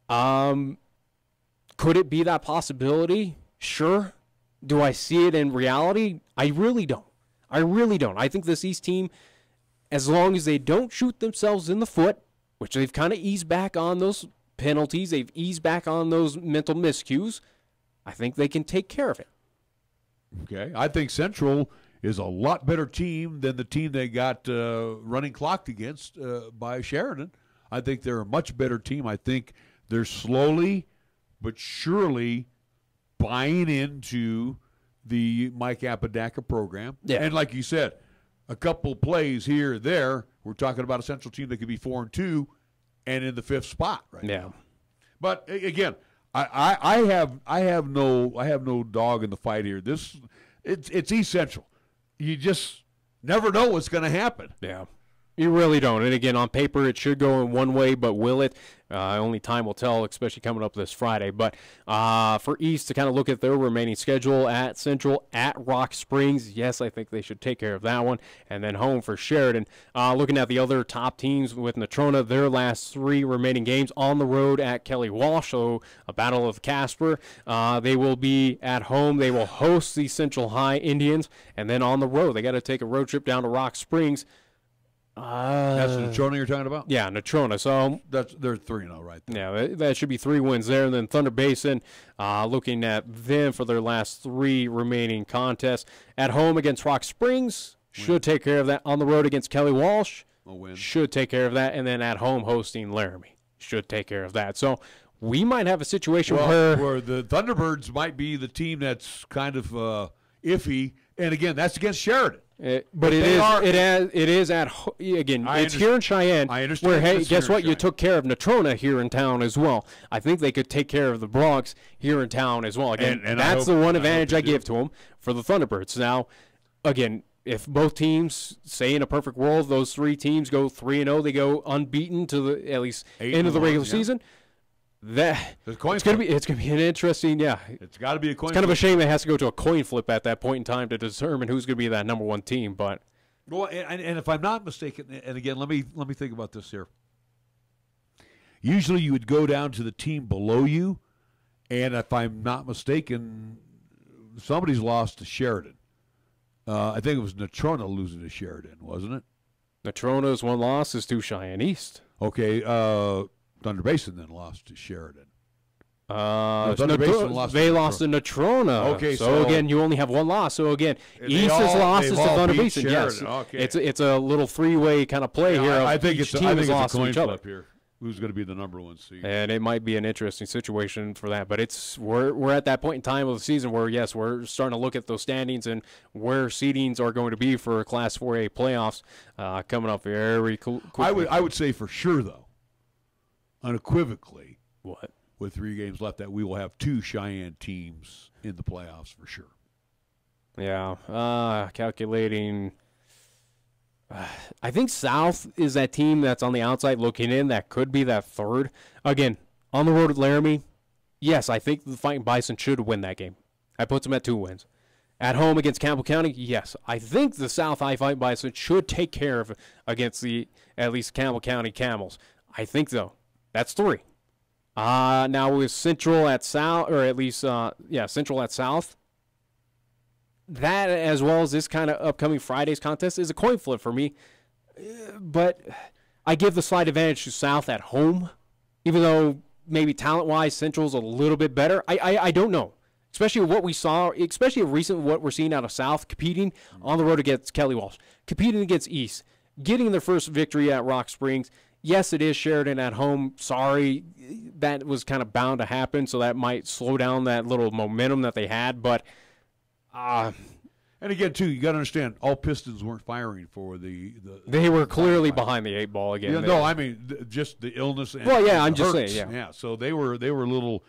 Could it be that possibility? Sure. Do I see it in reality? I really don't. I think this East team, as long as they don't shoot themselves in the foot, which they've kind of eased back on those penalties, they've eased back on those mental miscues, I think they can take care of it. Okay. I think Central is a lot better team than the team they got running clocked against by Sheridan. I think they're a much better team. I think they're slowly but surely buying into the Mike Apodaca program. Yeah. And like you said, a couple plays here or there, we're talking about a Central team that could be 4-2 and in the 5th spot right now. But again, I have no dog in the fight here. It's East Central. You just never know what's going to happen. Yeah. You really don't. And again, on paper, it should go in one way, but will it? Only time will tell, especially coming up this Friday. But for East to kind of look at their remaining schedule, at Central, at Rock Springs, yes, I think they should take care of that one. And then home for Sheridan. Looking at the other top teams with Natrona, their last 3 remaining games on the road at Kelly Walsh, so a battle of Casper. They will be at home. They will host the Central High Indians. And then on the road, they got to take a road trip down to Rock Springs. That's Natrona you're talking about? Yeah, Natrona. So they're 3-0 right there. Yeah, that should be 3 wins there. And then Thunder Basin, looking at them for their last 3 remaining contests. At home against Rock Springs, should take care of that. On the road against Kelly Walsh, should take care of that. And then at home hosting Laramie, should take care of that. So we might have a situation where the Thunderbirds might be the team that's kind of iffy. And again, that's against Sheridan. But it is at again. It's here in Cheyenne. I understand. Where hey, guess what? You took care of Natrona here in town as well. I think they could take care of the Bronx here in town as well. Again, and that's the one advantage I give to them for the Thunderbirds. Now, again, if both teams, say in a perfect world, those 3 teams go 3-0, they go unbeaten to the at least end of the regular season. It's gonna be an interesting, It's got to be a coin. It's kind of a shame it has to go to a coin flip at that point in time to determine who's going to be that number 1 team. But well, and if I'm not mistaken, and again, let me think about this here. Usually, you would go down to the team below you, and if I'm not mistaken, somebody's lost to Sheridan. I think it was Natrona losing to Sheridan, wasn't it? Natrona's 1 loss is to Cheyenne East. Okay. Thunder Basin then lost to Sheridan. Thunder Basin lost to Natrona. Okay, so again, you only have 1 loss. So again, East's losses to Thunder Basin. Sheridan. Yes, okay. It's a little 3-way kind of play here. I think it's a coin flip other. here. Who's going to be the number 1 seed? And it might be an interesting situation for that. But we're at that point in time of the season where yes, we're starting to look at those standings and where seedings are going to be for Class 4A playoffs coming up very quickly. I would say for sure though, unequivocally, what with 3 games left, that we will have 2 Cheyenne teams in the playoffs for sure. Yeah, calculating. I think South is that team that's on the outside looking in that could be that 3rd. Again, on the road at Laramie, yes, I think the Fighting Bison should win that game. I put them at 2 wins. At home against Campbell County, yes, I think the South High Fighting Bison should take care of against at least Campbell County Camels. I think though. That's 3. Now with Central at South, or at least, Central at South, that as well as this kind of upcoming Friday's contest is a coin flip for me. But I give the slight advantage to South at home, even though maybe talent-wise Central's a little bit better. I don't know. Especially what we saw, especially recently what we're seeing out of South, competing on the road against Kelly Walsh, competing against East, getting their first victory at Rock Springs. Yes, it is Sheridan at home. Sorry, that was kind of bound to happen, so that might slow down that little momentum that they had. But, and again, too, you got to understand, all Pistons weren't firing for the they were clearly behind the 8 ball again. Yeah, no, I mean just the illness. And I'm just hurts. saying, yeah. So they were a little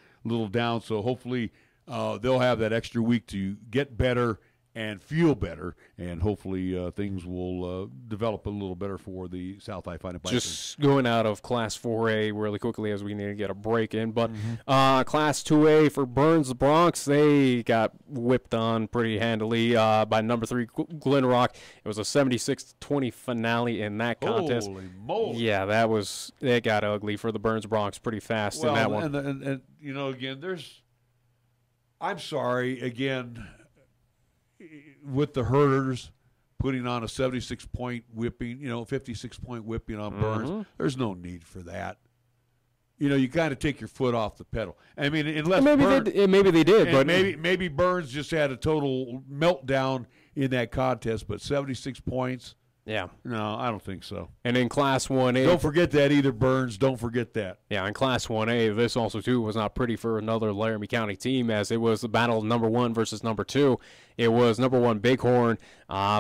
down. So hopefully they'll have that extra week to get better and feel better, and hopefully things will develop a little better for the South I-5 Bison. Just going out of Class 4A really quickly as we need to get a break in, but Class 2A for Burns, the Bronx, they got whipped on pretty handily by number 3 Glen Rock. It was a 76-20 finale in that contest. Holy moly! Yeah, it got ugly for the Burns Bronx pretty fast in that one. And you know, again, I'm sorry, again, with the Herders putting on a 76-point whipping, 56-point whipping on Burns, there's no need for that. You kind of take your foot off the pedal. I mean, unless maybe they did, but maybe Burns just had a total meltdown in that contest. But 76 points. Yeah. No, I don't think so. And in Class 1A. Don't forget that either, Burns. Don't forget that. Yeah, in Class 1A, this also, too, was not pretty for another Laramie County team, as it was the battle of number 1 versus number 2. It was number 1 Bighorn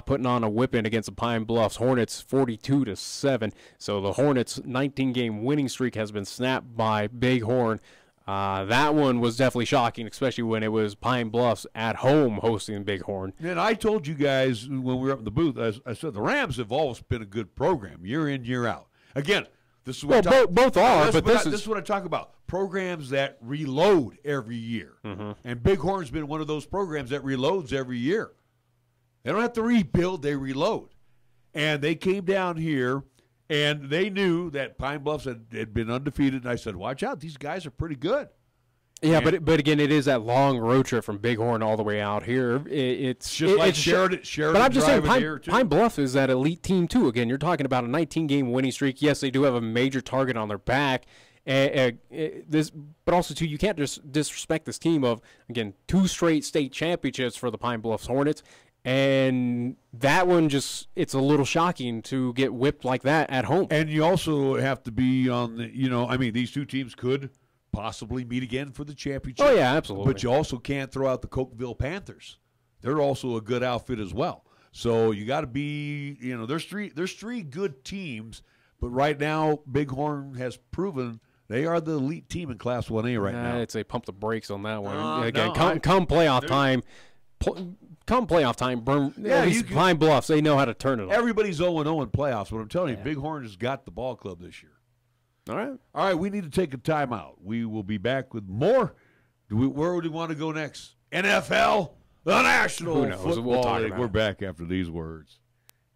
putting on a whipping against the Pine Bluffs Hornets 42-7. So the Hornets' 19-game winning streak has been snapped by Bighorn. That one was definitely shocking, especially when it was Pine Bluffs at home hosting Bighorn. And I told you guys when we were up in the booth, I said the Rams have always been a good program, year in, year out. Again, this is what both are, but this is what I talk about. Programs that reload every year. And Bighorn's been one of those programs that reloads every year. They don't have to rebuild, they reload. And they came down here, and they knew that Pine Bluffs had been undefeated, and I said, watch out, these guys are pretty good. Yeah, but again, it is that long road trip from Bighorn all the way out here. It's just like Sheridan but I'm just saying, Pine Bluff is that elite team, too. Again, you're talking about a 19-game winning streak. Yes, they do have a major target on their back. But also, too, you can't just disrespect this team of, again, 2 straight state championships for the Pine Bluffs Hornets. And that one it's a little shocking to get whipped like that at home. And you also have to be on the, these two teams could possibly meet again for the championship. Oh, yeah, absolutely. But you also can't throw out the Cokeville Panthers. They're also a good outfit as well. So you got to be, there's three good teams, but right now Bighorn has proven they are the elite team in Class 1A right now. I'd say pump the brakes on that one. Again, come playoff time. Come playoff time, at least Pine Bluffs, they know how to turn it on. Everybody's 0-0 in playoffs, but I'm telling you, Bighorn has got the ball club this year. All right, we need to take a timeout. We will be back with more. Where do we want to go next? NFL? The National Football League. We're back after these words.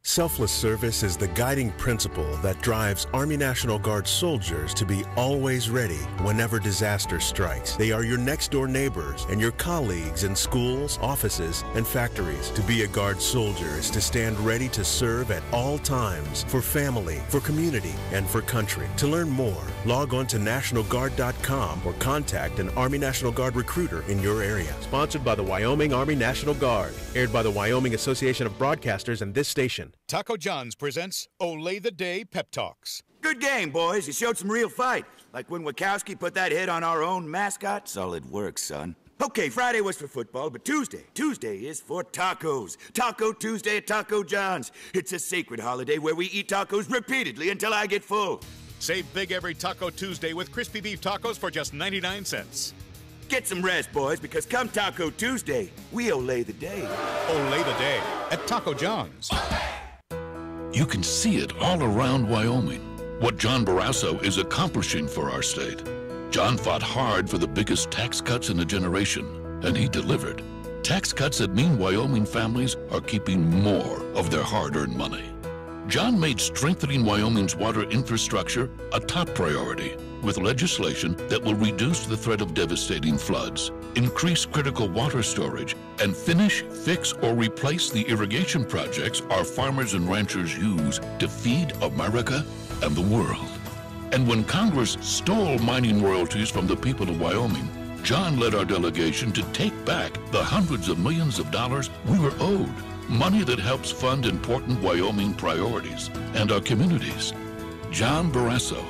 Selfless service is the guiding principle that drives Army National Guard soldiers to be always ready whenever disaster strikes. They are your next-door neighbors and your colleagues in schools, offices, and factories. To be a Guard soldier is to stand ready to serve at all times for family, for community, and for country. To learn more, log on to NationalGuard.com or contact an Army National Guard recruiter in your area. Sponsored by the Wyoming Army National Guard. Aired by the Wyoming Association of Broadcasters and this station. Taco John's presents Olay the Day Pep Talks. Good game, boys. You showed some real fight. Like when Wachowski put that hit on our own mascot. Solid work, son. Okay, Friday was for football, but Tuesday is for tacos. Taco Tuesday at Taco John's. It's a sacred holiday where we eat tacos repeatedly until I get full. Save big every Taco Tuesday with crispy beef tacos for just 99 cents. Get some rest, boys, because come Taco Tuesday, we olay the day. Olay the day at Taco John's. You can see it all around Wyoming, what John Barrasso is accomplishing for our state. John fought hard for the biggest tax cuts in a generation, and he delivered. Tax cuts that mean Wyoming families are keeping more of their hard-earned money. John made strengthening Wyoming's water infrastructure a top priority with legislation that will reduce the threat of devastating floods, increase critical water storage, and finish, fix, or replace the irrigation projects our farmers and ranchers use to feed America and the world. And when Congress stole mining royalties from the people of Wyoming, John led our delegation to take back the hundreds of millions of dollars we were owed. Money that helps fund important Wyoming priorities and our communities. John Barrasso,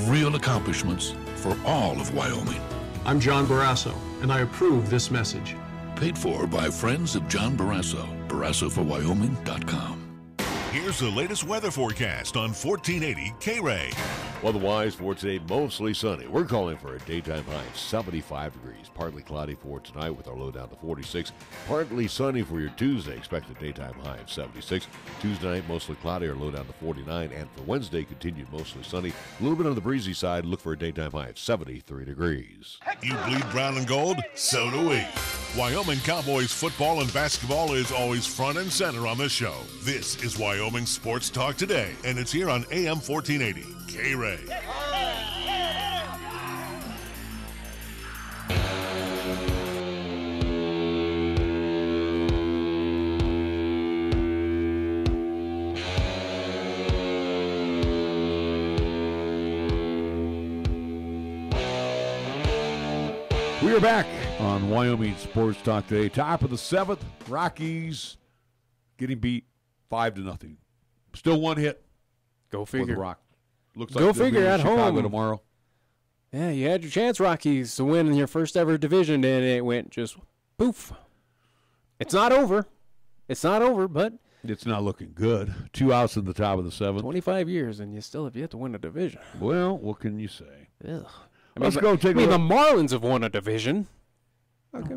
real accomplishments for all of Wyoming. I'm John Barrasso, and I approve this message. Paid for by friends of John Barrasso. BarrassoForWyoming.com. Here's the latest weather forecast on 1480 KRAE. Otherwise, for today, mostly sunny. We're calling for a daytime high of 75 degrees. Partly cloudy for tonight with our low down to 46. Partly sunny for your Tuesday. Expect a daytime high of 76. Tuesday night, mostly cloudy or low down to 49. And for Wednesday, continued mostly sunny. A little bit on the breezy side. Look for a daytime high of 73 degrees. You bleed brown and gold? So do we. Wyoming Cowboys football and basketball is always front and center on this show. This is Wyoming Sports Talk Today, and it's here on AM 1480. KRAE. We are back on Wyoming Sports Talk Today. Top of the 7th, Rockies getting beat 5-0. Still one hit. Go figure. For the Rock. Looks Go like figure at Chicago home tomorrow. Yeah, you had your chance, Rockies, to win in your first ever division, and it went just poof. It's not over. It's not over, but it's not looking good. 2 outs in the top of the 7th. 25 years, and you still have yet to win a division. Well, what can you say? Ugh. Let's go take a look. the Marlins have won a division. Okay.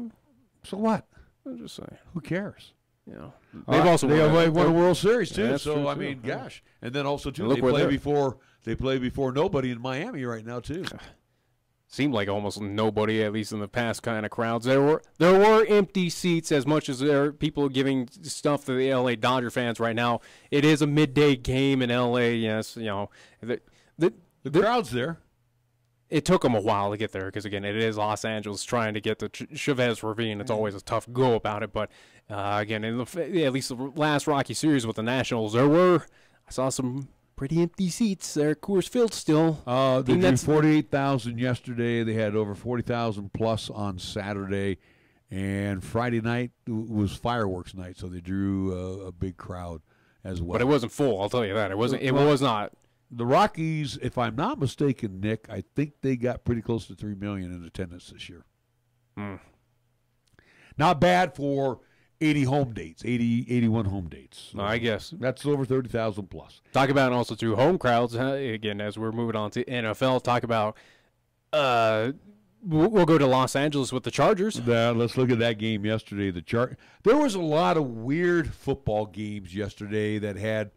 So what? I'm just saying. Who cares? You know, They've also won a World Series too. Yeah, so true, I too. mean, gosh, and then also too, And look where they play before nobody in Miami right now too. Seemed like almost nobody, at least in the past kind of crowds. There were empty seats as much as there are people giving stuff to the LA Dodger fans right now. It is a midday game in LA. Yes, you know the crowd's there. It took them a while to get there because, again, it is Los Angeles trying to get to Chavez Ravine. It's always a tough go about it. But, again, in at least the last Rocky series with the Nationals, I saw some pretty empty seats there. Coors Field still. They drew 48,000 yesterday. They had over 40,000 plus on Saturday. And Friday night was fireworks night, so they drew a big crowd as well. But it wasn't full, I'll tell you that. It was not. The Rockies, if I'm not mistaken, Nick, I think they got pretty close to 3 million in attendance this year. Not bad for 80 home dates, 81 home dates. I guess. That's over 30,000 plus. Talk about also, too, home crowds. Again, as we're moving on to NFL, talk about we'll go to Los Angeles with the Chargers. Let's look at that game yesterday. There was a lot of weird football games yesterday that had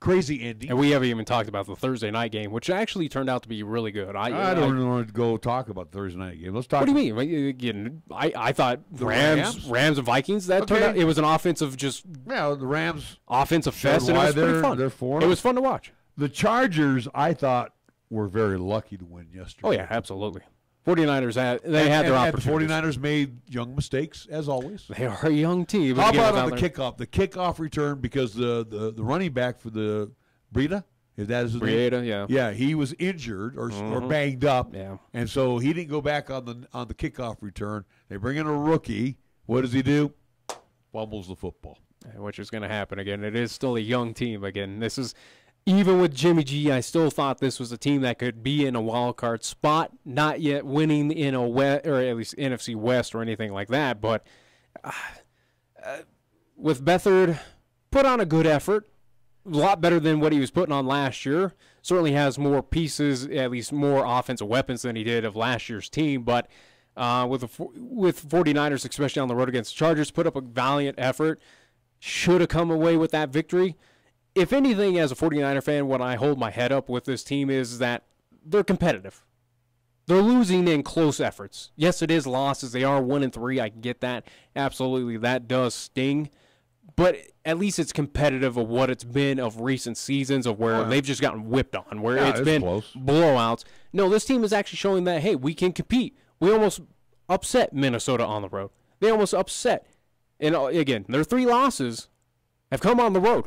crazy ending. And we haven't even talked about the Thursday night game, which actually turned out to be really good. I don't want to go talk about the Thursday night game. Let's talk. What do you mean? Again, I thought Rams and Vikings. That turned out it was an offensive the Rams offensive fest. And it was pretty fun. It was fun to watch. The Chargers, I thought, were very lucky to win yesterday. Oh yeah, absolutely. 49ers had their opportunities. The 49ers made young mistakes, as always. They are a young team. How about on the kickoff? The kickoff return, because the running back for the Breida, if that is his name? Yeah. Yeah, he was injured or banged up. Yeah. And so he didn't go back on the kickoff return. They bring in a rookie. What does he do? Fumbles the football. Which is going to happen again. It is still a young team. Again, this is... Even with Jimmy G, I still thought this was a team that could be in a wild card spot, not yet winning in a West, or at least NFC West or anything like that. But with Beathard, put on a good effort, a lot better than what he was putting on last year. Certainly has more pieces, at least more offensive weapons than he did of last year's team. But with 49ers, especially on the road against the Chargers, put up a valiant effort. Should have come away with that victory. If anything, as a 49er fan, what I hold my head up with this team is that they're competitive. They're losing in close efforts. Yes, it is losses. They are 1-3. I can get that. Absolutely, that does sting. But at least it's competitive of what it's been of recent seasons of where they've just gotten whipped on, where it's been close blowouts. No, this team is actually showing that, hey, we can compete. We almost upset Minnesota on the road. They almost upset. And again, their 3 losses have come on the road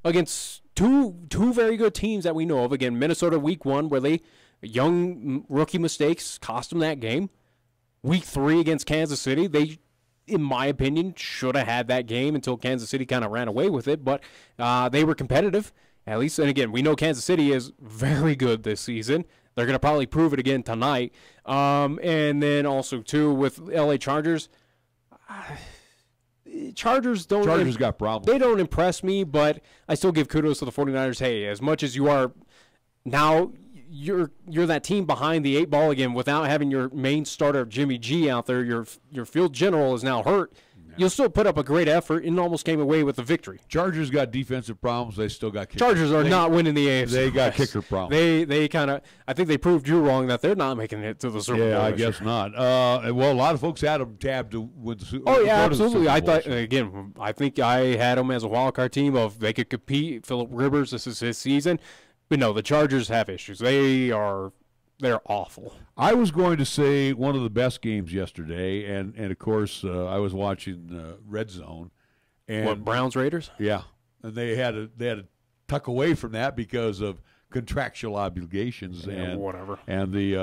against two very good teams that we know of. Again, Minnesota week 1, where young rookie mistakes cost them that game. Week 3 against Kansas City, they, in my opinion, should have had that game until Kansas City kind of ran away with it. But they were competitive, at least. And again, we know Kansas City is very good this season. They're going to probably prove it again tonight. And then also, too, with LA Chargers, Chargers got problems. They don't impress me, but I still give kudos to the 49ers. Hey, as much as you are now, you're that team behind the 8 ball again without having your main starter Jimmy G out there. Your field general is now hurt. You'll still put up a great effort and almost came away with a victory. Chargers got defensive problems. They still got kickers. Chargers are not winning the AFC. They got kicker problems. They kind of – I think they proved you wrong that they're not making it to the Super Bowl. Yeah, I guess not. Well, a lot of folks had them tabbed to win the Super Bowl. Oh, yeah, absolutely. I thought, again, I think I had them as a wild card team of they could compete. Phillip Rivers, this is his season. But no, the Chargers have issues. They're awful. I was going to say one of the best games yesterday, and of course I was watching Red Zone. And what, Browns Raiders? Yeah, and they had to tuck away from that because of contractual obligations and whatever. And the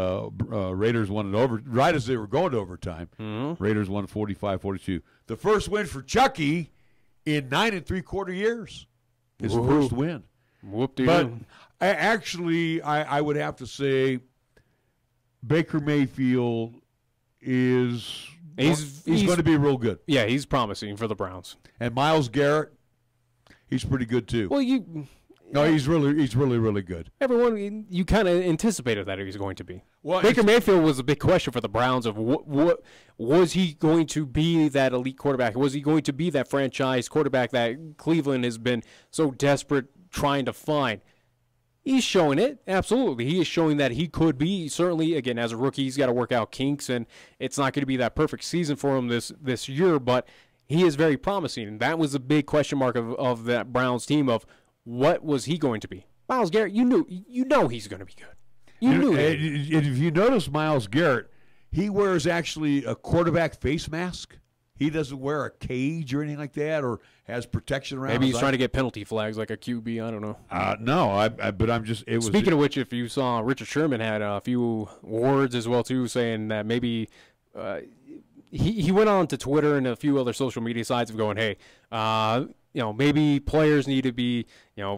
Raiders won it over right as they were going to overtime. Mm-hmm. Raiders won 45-42. The first win for Chucky in 9 3/4 years. His first win. Whoop-de-doo. But I would have to say Baker Mayfield is he's going to be real good. Yeah, he's promising for the Browns. And Myles Garrett, he's pretty good too. Well, he's really good. Everyone, you kind of anticipated that he was going to be. Well, Baker Mayfield was a big question for the Browns of what was he going to be that elite quarterback? Was he going to be that franchise quarterback that Cleveland has been so desperate trying to find? He's showing it, absolutely. He is showing that he could be. Certainly, again, as a rookie, he's got to work out kinks, and it's not going to be that perfect season for him this year, but he is very promising. And that was a big question mark of that Browns team of what was he going to be. Myles Garrett, you know he's going to be good. You knew it. If you notice Myles Garrett, he wears actually a quarterback face mask. He doesn't wear a cage or anything like that, or has protection around. Maybe he's trying to get penalty flags like a QB. I don't know. No, but I'm just. Speaking of which, if you saw, Richard Sherman had a few words as well too, saying that maybe he went on to Twitter and a few other social media sites of going, hey, maybe players need to be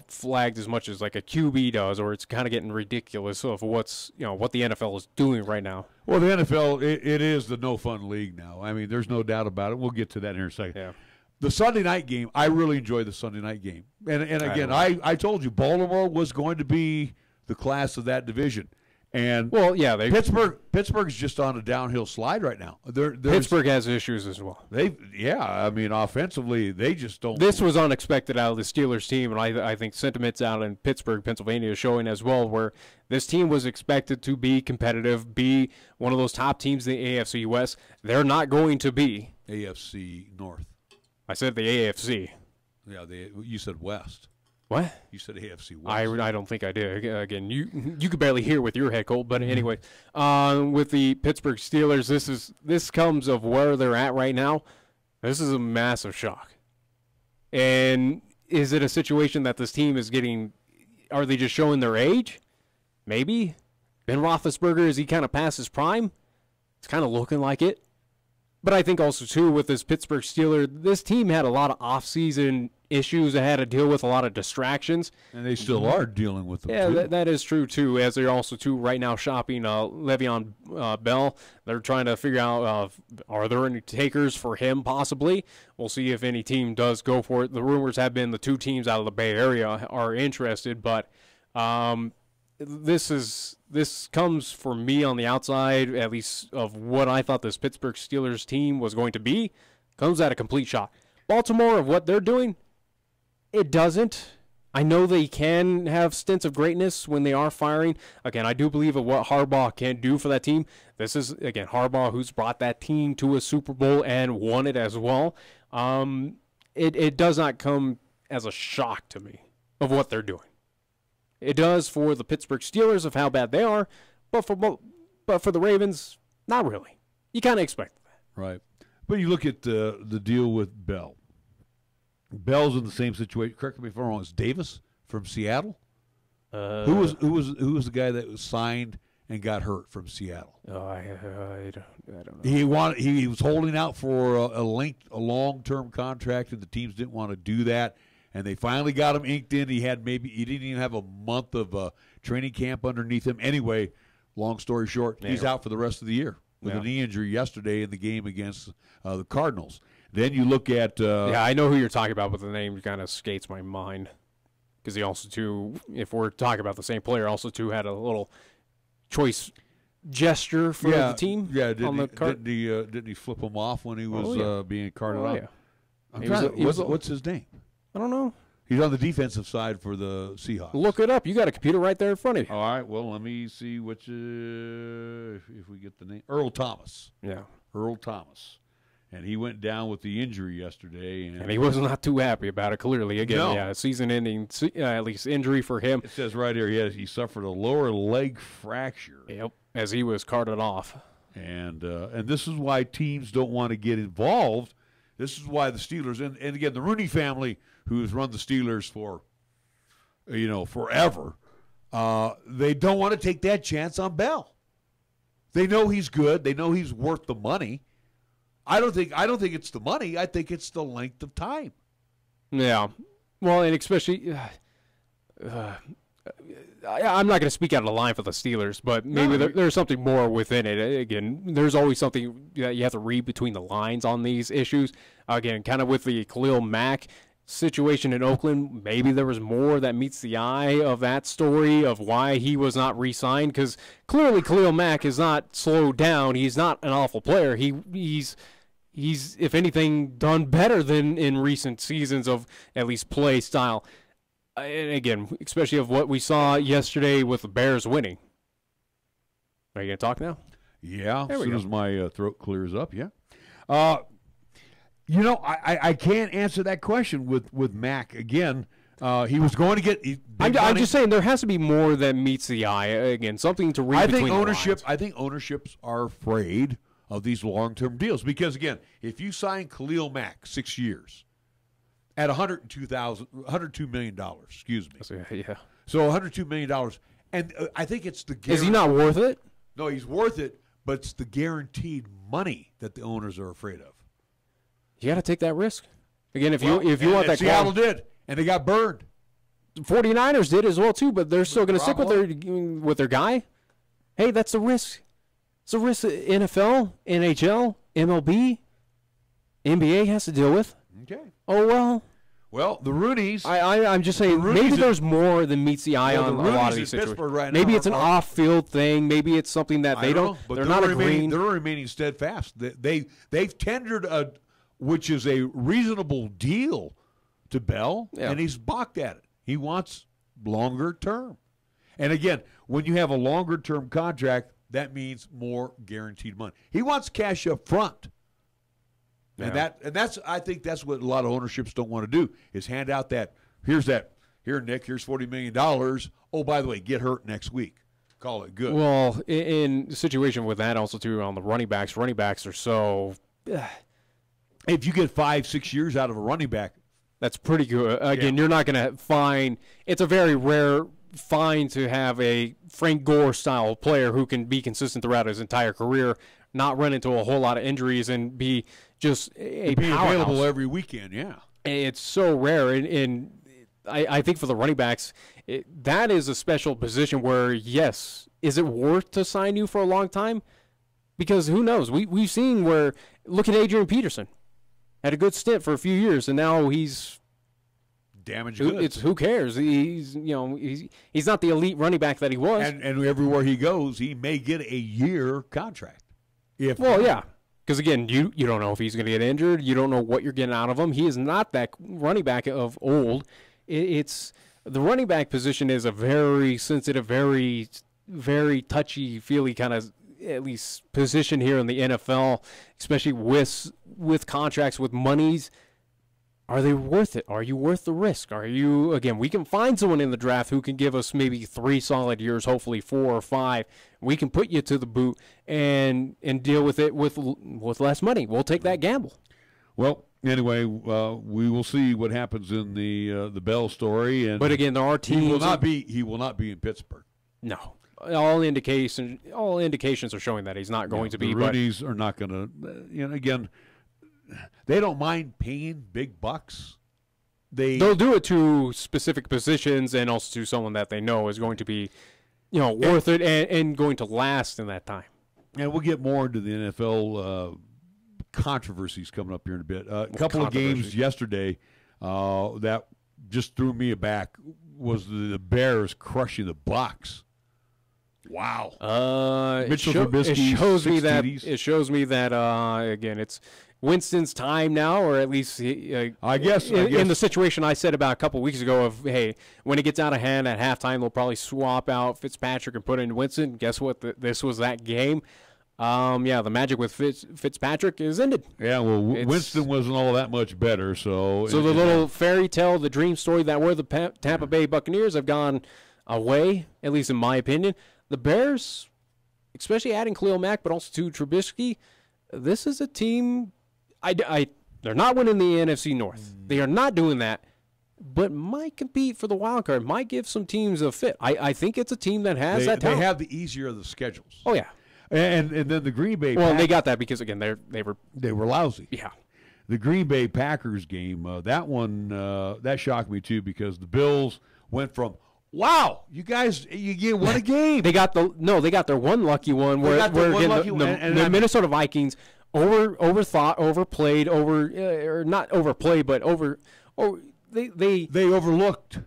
flagged as much as like a QB does, or it's kind of getting ridiculous of what the NFL is doing right now. Well, the NFL, it is the no-fun league now. I mean, there's no doubt about it. We'll get to that in a second. Yeah. The Sunday night game, I really enjoyed the Sunday night game. And again, I told you, Baltimore was going to be the class of that division. And Pittsburgh's just on a downhill slide right now. Pittsburgh has issues as well. Offensively, they just don't. This was unexpected out of the Steelers team, and I think sentiments out in Pittsburgh, Pennsylvania is showing as well, where this team was expected to be competitive, be one of those top teams in the AFC West. They're not going to be. AFC North. I said the AFC. Yeah, you said West. What? You said AFC West. I don't think I did. Again, you could barely hear with your head cold, but anyway, with the Pittsburgh Steelers, this comes of where they're at right now. This is a massive shock. And is it a situation that this team is getting? Are they just showing their age? Maybe. Ben Roethlisberger, is he kind of past his prime? It's kind of looking like it. But I think also, too, with this Pittsburgh Steelers, this team had a lot of off-season issues. They had to deal with a lot of distractions. And they still are dealing with them, Yeah, that is true, too, as they're also, too, right now shopping Le'Veon Bell. They're trying to figure out, are there any takers for him, possibly? We'll see if any team does go for it. The rumors have been the two teams out of the Bay Area are interested, but this comes for me on the outside, at least of what I thought this Pittsburgh Steelers team was going to be, comes at a complete shock. Baltimore, of what they're doing, it doesn't. I know they can have stints of greatness when they are firing. Again, I do believe of what Harbaugh can do for that team. This is, again, Harbaugh who's brought that team to a Super Bowl and won it as well. It does not come as a shock to me of what they're doing. It does for the Pittsburgh Steelers of how bad they are, but for the Ravens, not really. You kind of expect that. Right. But you look at the deal with Bell. Bell's in the same situation. Correct me if I'm wrong. It's Davis from Seattle. Who was the guy that was signed and got hurt from Seattle? I don't know. He was holding out for a long-term contract, and the teams didn't want to do that. And they finally got him inked in. He didn't even have a month of training camp underneath him. Anyway, long story short, he's out for the rest of the year with a knee injury yesterday in the game against the Cardinals. Then you look at I know who you're talking about, but the name kind of skates my mind. because he also, too, if we're talking about the same player, also, too, had a little choice gesture for the team. Yeah, didn't he flip him off when he was being carted off? Yeah. What's his name? I don't know. He's on the defensive side for the Seahawks. Look it up. You got a computer right there in front of you. All right. Well, let me see which if we get the name. Earl Thomas. Yeah. Earl Thomas. And he went down with the injury yesterday. And he was not too happy about it, clearly. Again, yeah, season-ending, at least injury for him. It says right here he suffered a lower leg fracture. Yep, as he was carted off. And this is why teams don't want to get involved. This is why the Steelers, and again, the Rooney family, who has run the Steelers for, forever, they don't want to take that chance on Bell. They know he's good. They know he's worth the money. I don't think it's the money. I think it's the length of time. Yeah. Well, and especially, I'm not going to speak out of line for the Steelers, but maybe there's something more within it. Again, there's always something that you have to read between the lines on these issues. Again, kind of with the Khalil Mack situation in Oakland, maybe there was more that meets the eye of that story of why he was not re-signed, because clearly Khalil Mack is not slowed down. He's not an awful player. He's if anything done better than in recent seasons of at least play style. And again, especially of what we saw yesterday with the Bears winning. Are you going to talk now? Yeah, as soon as my throat clears up, yeah. I can't answer that question with Mac. Again, he was going to get I'm just saying there has to be more that meets the eye. Again, something to read between the lines. I think ownerships are afraid of these long-term deals because, again, if you sign Khalil Mack 6 years at $102 million, excuse me. Yeah. So $102 million, and I think it's the Is he not worth it? No, he's worth it, but it's the guaranteed money that the owners are afraid of. You got to take that risk. Again, if you want that, Seattle did, and they got burned. 49ers did as well too, but they're still going to stick with their guy. Hey, that's the risk. It's a risk that NFL, NHL, MLB, NBA has to deal with. Okay. Oh well. Well, the Rooneys. I'm just saying maybe there's more than meets the eye on a lot of these situations. Right maybe it's an off-field thing. Maybe it's something that they don't. But they're not agreeing. They're remaining steadfast. They've tendered which is a reasonable deal to Bell, and he's balked at it. He wants longer term. And again, when you have a longer term contract, that means more guaranteed money. He wants cash up front. Yeah. And that's I think that's what a lot of ownerships don't want to do is hand out that here Nick, here's $40 million. Oh, by the way, get hurt next week. Call it good. Well, in the situation with that also too on the running backs are so if you get 5-6 years out of a running back, that's pretty good. Again, you're not going to find – it's a very rare find to have a Frank Gore-style player who can be consistent throughout his entire career, not run into a whole lot of injuries, and be just a be powerhouse. Available every weekend, yeah. It's so rare. And I think for the running backs, that is a special position where, yes, is it worth to sign you for a long time? Because who knows? We've seen where – look at Adrian Peterson. Had a good stint for a few years, and now he's damaged goods. Who cares? He's not the elite running back that he was. And everywhere he goes, he may get a year contract. Because again, you don't know if he's going to get injured. You don't know what you're getting out of him. He is not that running back of old. It's the running back position is a very sensitive, very very touchy, feely kind of at least position here in the NFL, especially with contracts, with monies. Are they worth it? Are you worth the risk? Are you, again, we can find someone in the draft who can give us maybe 3 solid years, hopefully 4 or 5. We can put you to the boot and deal with it with less money. We'll take that gamble. Well, anyway, we will see what happens in the Bell story. But again, there are teams. He will not be in Pittsburgh. No. All indications are showing that he's not going to be. The Roonies are not going to. Again, they don't mind paying big bucks. They'll do it to specific positions and also to someone that they know is going to be, worth it and going to last in that time. And we'll get more into the NFL controversies coming up here in a bit. A couple of games yesterday that just threw me aback. was the Bears crushing the Bucs. Wow. Mitchell Trubisky, it shows me that again, it's Winston's time now, or at least I guess in the situation I said about a couple weeks ago of, hey, when it gets out of hand at halftime, they'll probably swap out Fitzpatrick and put in Winston. Guess what? This was that game. The magic with Fitzpatrick is ended. Yeah, well, Winston wasn't all that much better. So the little fairy tale, the dream story that were the Tampa Bay Buccaneers have gone away, at least in my opinion. The Bears, especially adding Khalil Mack, but also to Trubisky, this is a team. They're not winning the NFC North. They are not doing that, but might compete for the wild card. Might give some teams a fit. I think it's a team that has that talent. They have the easier of the schedules. Oh yeah. And then the Green Bay. Well, they got that because again they were lousy. Yeah, the Green Bay Packers game, that one that shocked me too, because the Bills went from you guys won a game. they got their one lucky one where the Minnesota Vikings overthought, overplayed, or not overplayed, but they overlooked.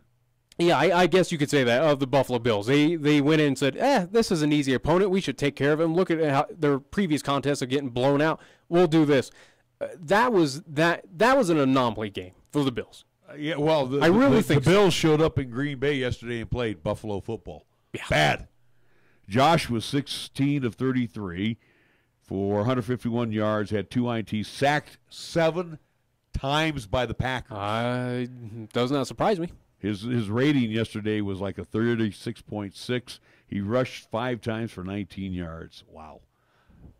Yeah, I guess you could say that of the Buffalo Bills. They went in and said, this is an easy opponent. We should take care of him. Look at how their previous contests of getting blown out. We'll do this. That was an anomaly game for the Bills. Yeah, well, the Bills showed up in Green Bay yesterday and played Buffalo football. Yeah. Bad. Josh was 16 of 33 for 151 yards, had 2 INTs, sacked 7 times by the Packers. Does not surprise me. His rating yesterday was like a 36.6. He rushed 5 times for 19 yards. Wow.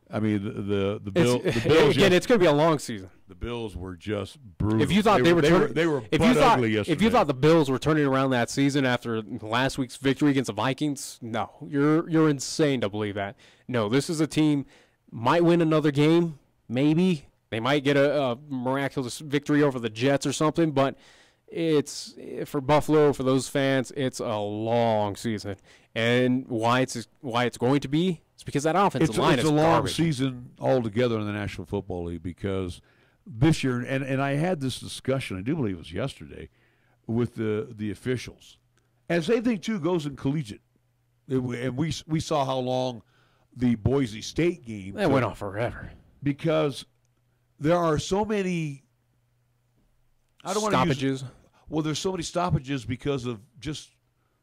I mean, the Bills again, it's going to be a long season. The Bills were just brutal. If you thought they were ugly yesterday. If you thought the Bills were turning around that season after last week's victory against the Vikings, no, you're insane to believe that. No, this is a team might win another game, maybe they might get a miraculous victory over the Jets or something, but it's for Buffalo, for those fans, it's a long season. And why it's going to be? It's because that offensive line is It's a long garbage. season altogether in the National Football League, because this year, and I had this discussion, I do believe it was yesterday, with the officials. And same thing, too, goes in collegiate. And we saw how long the Boise State game That went on forever. Because there are so many stoppages. There's so many stoppages because of just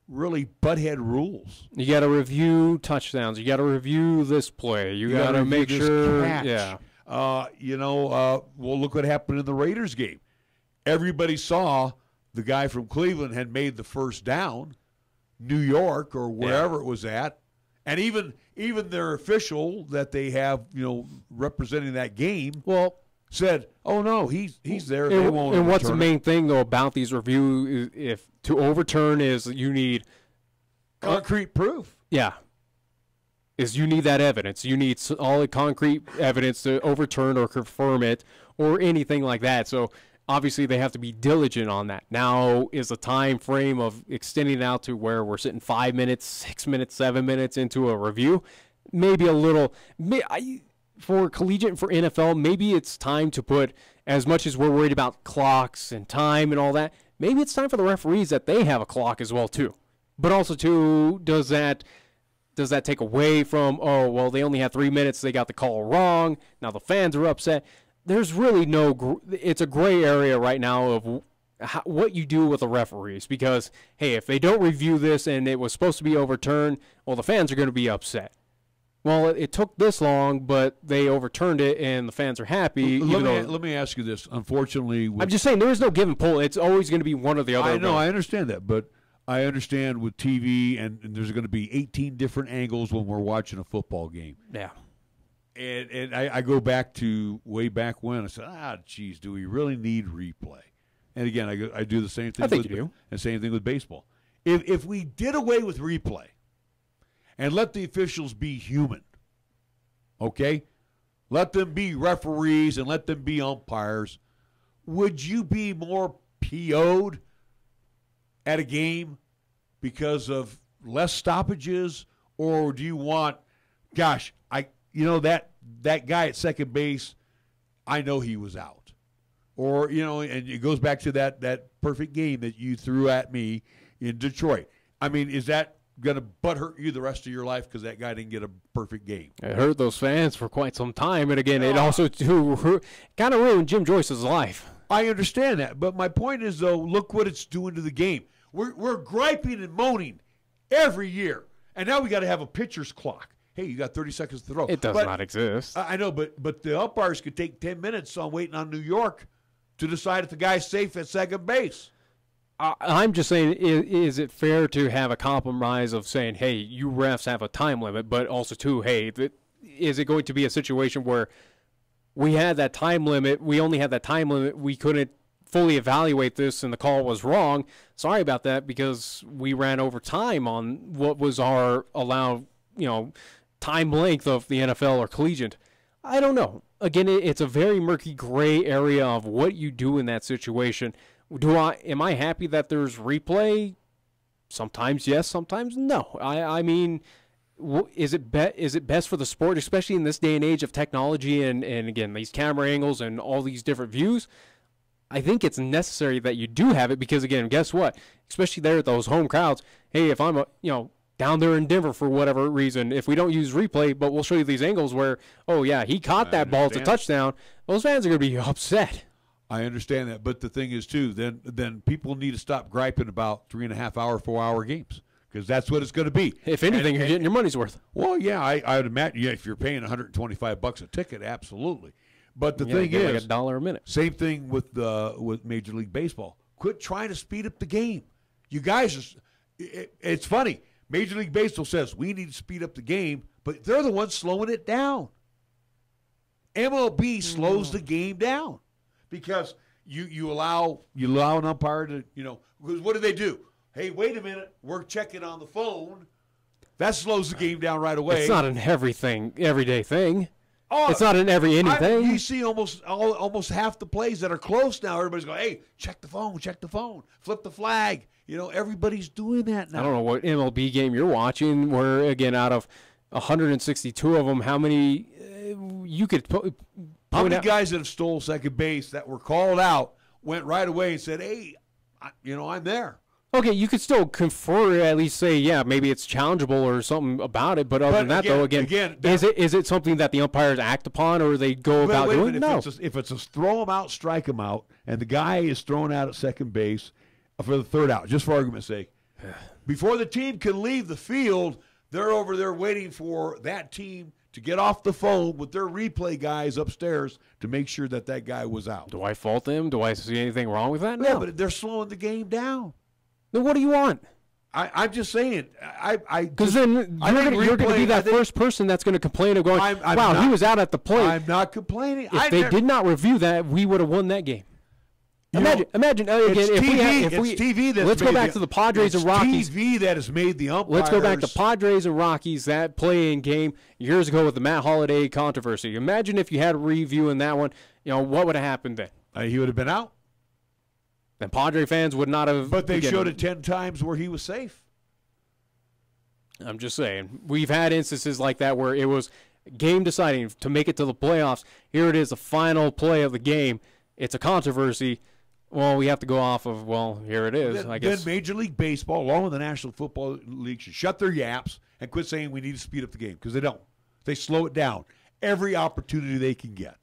really butthead rules. You got to review touchdowns. You got to review this play. You got to make sure. Catch. Yeah. Well, look what happened in the Raiders game. Everybody saw the guy from Cleveland had made the first down, New York or wherever it was at, and even their official that they have, representing that game, said, "Oh no, he's there." They won't. And what's the main thing though about these reviews? If to overturn is you need concrete proof. Yeah. Is you need that evidence. You need solid concrete evidence to overturn or confirm it or anything like that. So obviously they have to be diligent on that. Now is the time frame of extending it out to where we're sitting 5 minutes, 6 minutes, 7 minutes into a review. Maybe a little for collegiate and for NFL, maybe it's time to put, as much as we're worried about clocks and time and all that, maybe it's time for the referees that they have a clock as well too. But also too, does that take away from, they only had 3 minutes, they got the call wrong, now the fans are upset? There's really it's a gray area right now of what you do with the referees, because, hey, if they don't review this and it was supposed to be overturned, well, the fans are going to be upset. Well, it took this long, but they overturned it, and the fans are happy. Let me ask you this. Unfortunately, I'm just saying there is no give and pull. It's always going to be one or the other. I know, I understand that, but I understand with TV, and there's going to be 18 different angles when we're watching a football game. Yeah. And I go back to way back when I said, geez, do we really need replay? And again, I do the same thing. I think you do. And same thing with baseball. If we did away with replay and let the officials be human, okay? Let them be referees and let them be umpires. Would you be more PO'd at a game because of less stoppages, or do you want, gosh, that guy at second base, I know he was out. Or, and it goes back to that perfect game that you threw at me, in Detroit. I mean, is that going to butthurt you the rest of your life because that guy didn't get a perfect game? It hurt those fans for quite some time, and again, it also kind of ruined Jim Joyce's life. I understand that, but my point is, though, look what it's doing to the game. We're griping and moaning every year, and now we got to have a pitcher's clock. Hey, you got 30 seconds to throw. It does not exist. I know, but the umpires could take 10 minutes on waiting on New York to decide if the guy's safe at second base. I'm just saying, is it fair to have a compromise of saying, hey, you refs have a time limit, but also, too, hey, is it going to be a situation where we had that time limit, we only had that time limit, we couldn't fully evaluate this and the call was wrong? Sorry about that, because we ran over time on what was our allowed, time length of the NFL or collegiate. I don't know. Again, it's a very murky gray area of what you do in that situation. Am I happy that there's replay? Sometimes yes, sometimes no. I mean, is it best for the sport, especially in this day and age of technology and again, these camera angles and all these different views? I think it's necessary that you do have it because, again, guess what? Especially there at those home crowds, hey, if I'm down there in Denver for whatever reason, if we don't use replay, but we'll show you these angles where, oh, yeah, he caught that ball, it's a touchdown, those fans are going to be upset. I understand that, but the thing is, too, then people need to stop griping about 3.5-hour, 4-hour games because that's what it's going to be. If anything, you're getting your money's worth. Well, yeah, I would imagine, if you're paying $125 a ticket, absolutely. But the thing is, like $1 a minute. Same thing with Major League Baseball. Quit trying to speed up the game. You guys, it's funny. Major League Baseball says we need to speed up the game, but they're the ones slowing it down. MLB slows the game down because you allow an umpire to, because what do? Hey, wait a minute, we're checking on the phone. That slows the game down right away. It's not an everyday thing. Oh, it's not an every inning thing. You see almost half the plays that are close now. Everybody's going, hey, check the phone, flip the flag. Everybody's doing that now. I don't know what MLB game you're watching where, again, out of 162 of them, how many you could point How many guys that have stole second base that were called out went right away and said, hey, I'm there. Okay, you could still confer, at least say, yeah, maybe it's challengeable or something about it. But other than that, is it something that the umpires act upon or they go about doing? No. If it's a throw them out, strike them out, and the guy is thrown out at second base for the third out, just for argument's sake, before the team can leave the field, they're over there waiting for that team to get off the phone with their replay guys upstairs to make sure that guy was out. Do I fault them? Do I see anything wrong with that? No. Yeah, but they're slowing the game down. Then what do you want? I'm just saying. Because then you're going to be that first person that's going to complain of going, wow, he was out at the plate. I'm not complaining. If they did not review that, we would have won that game. Imagine again, it's TV that's let's go back to the Padres and Rockies. TV that has made the umpires. Let's go back to Padres and Rockies, that play-in game years ago with the Matt Holliday controversy. Imagine if you had a review in that one. What would have happened then? He would have been out. Then Padre fans would not have. But they showed it 10 times where he was safe. I'm just saying. We've had instances like that where it was game deciding to make it to the playoffs. Here it is, the final play of the game. It's a controversy. Well, we have to go off of, here it is, I guess. Then Major League Baseball, along with the National Football League, should shut their yaps and quit saying we need to speed up the game, because they don't. They slow it down every opportunity they can get.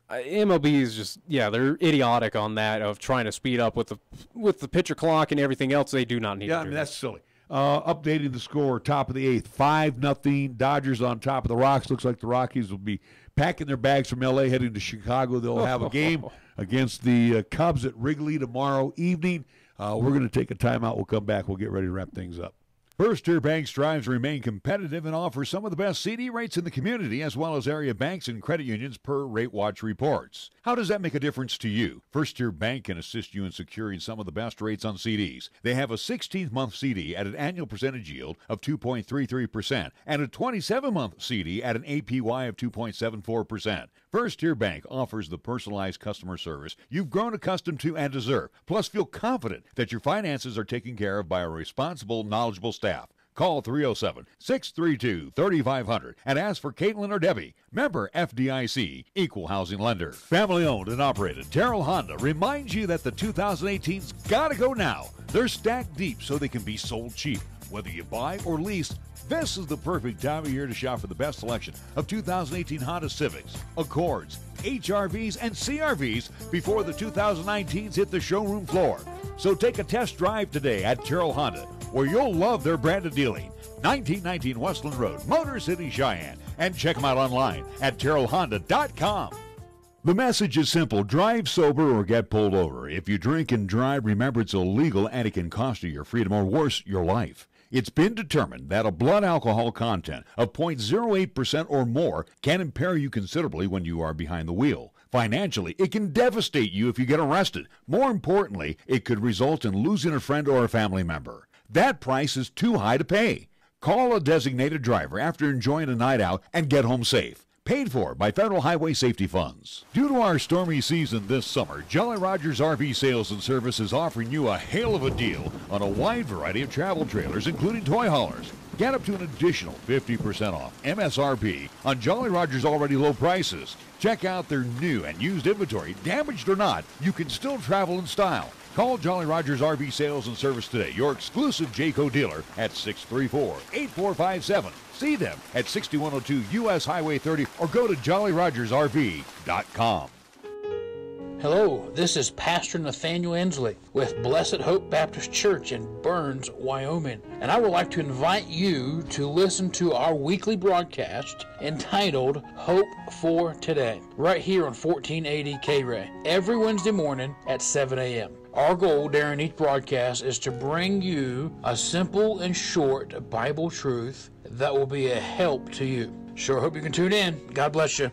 MLB is just, they're idiotic on that of trying to speed up with the pitcher clock and everything else. They do not need to do. I mean, that's silly. Updating the score, top of the 8th, 5-0. Dodgers on top of the Rocks. Looks like the Rockies will be packing their bags from L.A., heading to Chicago. They'll have a game against the Cubs at Wrigley tomorrow evening. We're going to take a timeout. We'll come back. We'll get ready to wrap things up. First Tier Bank strives to remain competitive and offers some of the best CD rates in the community, as well as area banks and credit unions per Rate Watch reports. How does that make a difference to you? First Tier Bank can assist you in securing some of the best rates on CDs. They have a 16-month CD at an annual percentage yield of 2.33% and a 27-month CD at an APY of 2.74%. First Tier Bank offers the personalized customer service you've grown accustomed to and deserve. Plus, feel confident that your finances are taken care of by a responsible, knowledgeable staff. Call 307-632-3500 and ask for Caitlin or Debbie. Member FDIC, Equal Housing Lender. Family owned and operated, Terrell Honda reminds you that the 2018's gotta go now. They're stacked deep so they can be sold cheap. Whether you buy or lease, this is the perfect time of year to shop for the best selection of 2018 Honda Civics, Accords, HRVs, and CRVs before the 2019s hit the showroom floor. So take a test drive today at Terrell Honda, where you'll love their brand of dealing. 1919 Westland Road, Motor City, Cheyenne. And check them out online at terrellhonda.com. The message is simple. Drive sober or get pulled over. If you drink and drive, remember it's illegal and it can cost you your freedom or worse, your life. It's been determined that a blood alcohol content of 0.08% or more can impair you considerably when you are behind the wheel. Financially, it can devastate you if you get arrested. More importantly, it could result in losing a friend or a family member. That price is too high to pay. Call a designated driver after enjoying a night out and get home safe. Paid for by Federal Highway Safety Funds. Due to our stormy season this summer, Jolly Rogers RV Sales and Service is offering you a hail of a deal on a wide variety of travel trailers, including toy haulers. Get up to an additional 50% off MSRP on Jolly Rogers' already low prices. Check out their new and used inventory. Damaged or not, you can still travel in style. Call Jolly Rogers RV Sales and Service today, your exclusive Jayco dealer, at 634-8457. See them at 6102 U.S. Highway 30 or go to jollyrogersrv.com. Hello, this is Pastor Nathaniel Ensley with Blessed Hope Baptist Church in Burns, Wyoming, and I would like to invite you to listen to our weekly broadcast entitled Hope for Today, right here on 1480 KRAE, every Wednesday morning at 7 a.m. Our goal during each broadcast is to bring you a simple and short Bible truth that will be a help to you. Sure hope you can tune in. God bless you.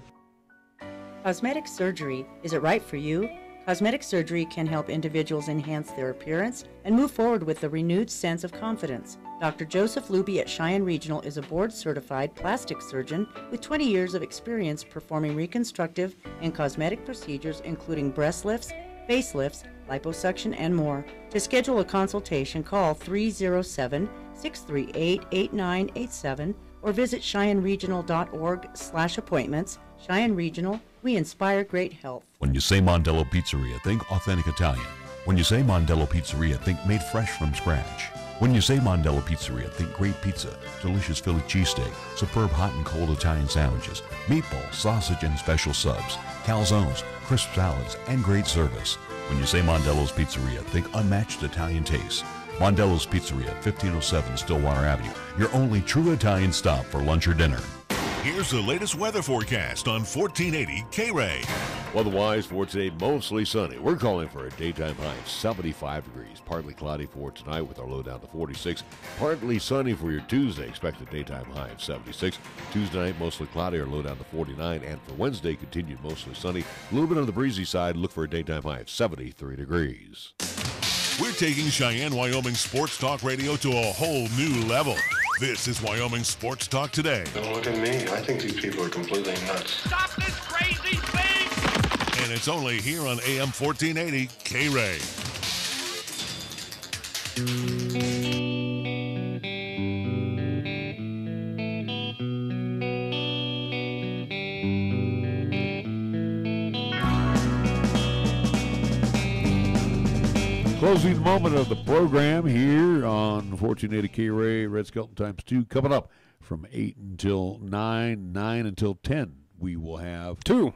Cosmetic surgery, is it right for you? Cosmetic surgery can help individuals enhance their appearance and move forward with a renewed sense of confidence. Dr. Joseph Luby at Cheyenne Regional is a board-certified plastic surgeon with 20 years of experience performing reconstructive and cosmetic procedures including breast lifts, facelifts, liposuction, and more. To schedule a consultation, call 307-638-8987 or visit CheyenneRegional.org/appointments. Cheyenne Regional, we inspire great health. When you say Mondello Pizzeria, think authentic Italian. When you say Mondello Pizzeria, think made fresh from scratch. When you say Mondello Pizzeria, think great pizza, delicious Philly cheesesteak, superb hot and cold Italian sandwiches, meatballs, sausage, and special subs, calzones, crisp salads, and great service. When you say Mondello's Pizzeria, think unmatched Italian taste. Mondello's Pizzeria, 1507 Stillwater Avenue, your only true Italian stop for lunch or dinner. Here's the latest weather forecast on 1480 KRAE. Weather-wise for today, mostly sunny. We're calling for a daytime high of 75 degrees. Partly cloudy for tonight with our low down to 46. Partly sunny for your Tuesday. Expect a daytime high of 76. Tuesday night, mostly cloudy, our low down to 49. And for Wednesday, continued mostly sunny. A little bit on the breezy side. Look for a daytime high of 73 degrees. We're taking Cheyenne, Wyoming Sports Talk Radio to a whole new level. This is Wyoming Sports Talk Today. Don't look at me. I think these people are completely nuts. Stop this crazy thing! And it's only here on AM 1480 KRAE. Closing moment of the program here on 1480 KRAE, Red Skelton times 2. Coming up from 8 until 9, 9 until 10. We will have 2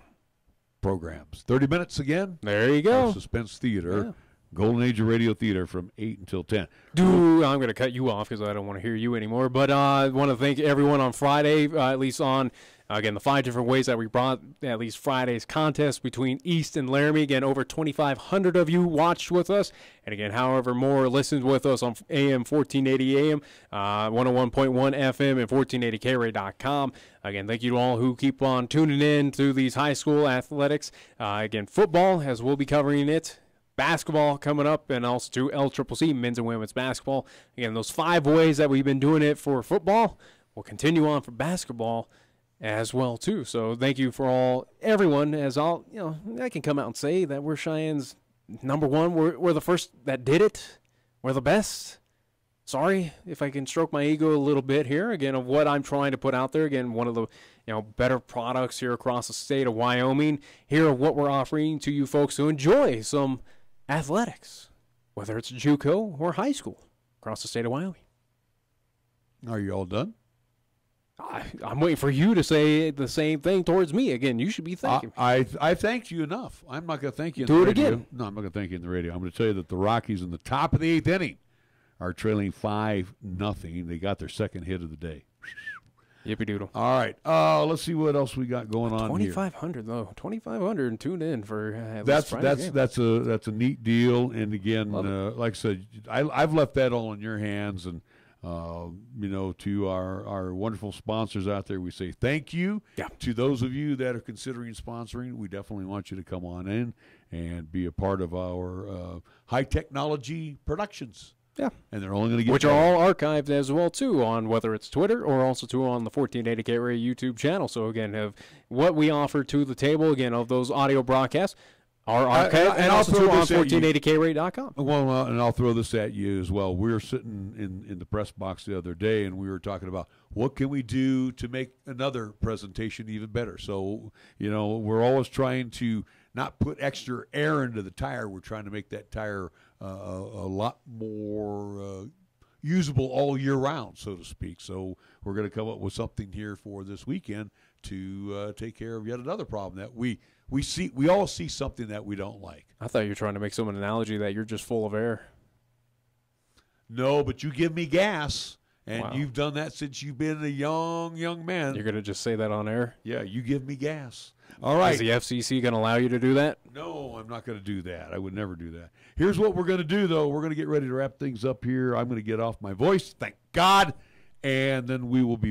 programs. 30 minutes again. There you go. Our Suspense Theater. Golden Age of Radio Theater from 8 until 10. I'm going to cut you off because I don't want to hear you anymore. But I want to thank everyone on Friday, at least on, again, the 5 different ways that we brought at least Friday's contest between East and Laramie. Again, over 2,500 of you watched with us. And again, however more listened with us on AM 1480 AM, 101.1 FM, and 1480KRAE.com. Again, thank you to all who keep on tuning in to these high school athletics. Again, football, as we'll be covering it. Basketball coming up, and also to LCCC, men's and women's basketball. Again, those 5 ways that we've been doing it for football will continue on for basketball as well, too. So thank you for everyone, as I can come out and say that we're Cheyenne's number one. We're the first that did it. We're the best. sorry if I can stroke my ego a little bit here, again, of what I'm trying to put out there. Again, one of the better products here across the state of Wyoming. Here are what we're offering to you folks to enjoy some athletics, whether it's JUCO or high school across the state of Wyoming. Are you all done? I'm waiting for you to say the same thing towards me. Again, you should be thanking me. I thanked you enough. I'm not going to thank you in the radio. radio. Do it again. No, I'm not going to thank you in the radio. I'm going to tell you that the Rockies in the top of the 8th inning are trailing 5-0. They got their second hit of the day. Yippee doodle. All right. Let's see what else we got going on here. 2,500 though. 2,500 and tuned in for that's a neat deal. And again, like I said, I've left that all in your hands. And to our wonderful sponsors out there, we say thank you. Yeah. To those of you that are considering sponsoring, we definitely want you to come on in and be a part of our high technology productions. Yeah. And they're only going to get which are all archived as well, too, on whether it's Twitter or also, too, on the 1480 KRAE YouTube channel. So, again, of what we offer to the table, again, of those audio broadcasts are archived and also, too, on 1480KRAE.com. Well, and I'll throw this at you as well. We were sitting in the press box the other day, and we were talking about what can we do to make another presentation even better. So, we're always trying to not put extra air into the tire. We're trying to make that tire a lot more usable all year round, so to speak. So we're going to come up with something here for this weekend to take care of yet another problem that we see. We all see something that we don't like. I thought you were trying to make some analogy that you're just full of air. No, but you give me gas, and Wow. you've done that since you've been a young man. You're going to just say that on air? Yeah, you give me gas. All right. Is the FCC going to allow you to do that? No, I'm not going to do that. I would never do that. Here's what we're going to do, though. We're going to get ready to wrap things up here. I'm going to get off my voice, thank God, and then we will be back.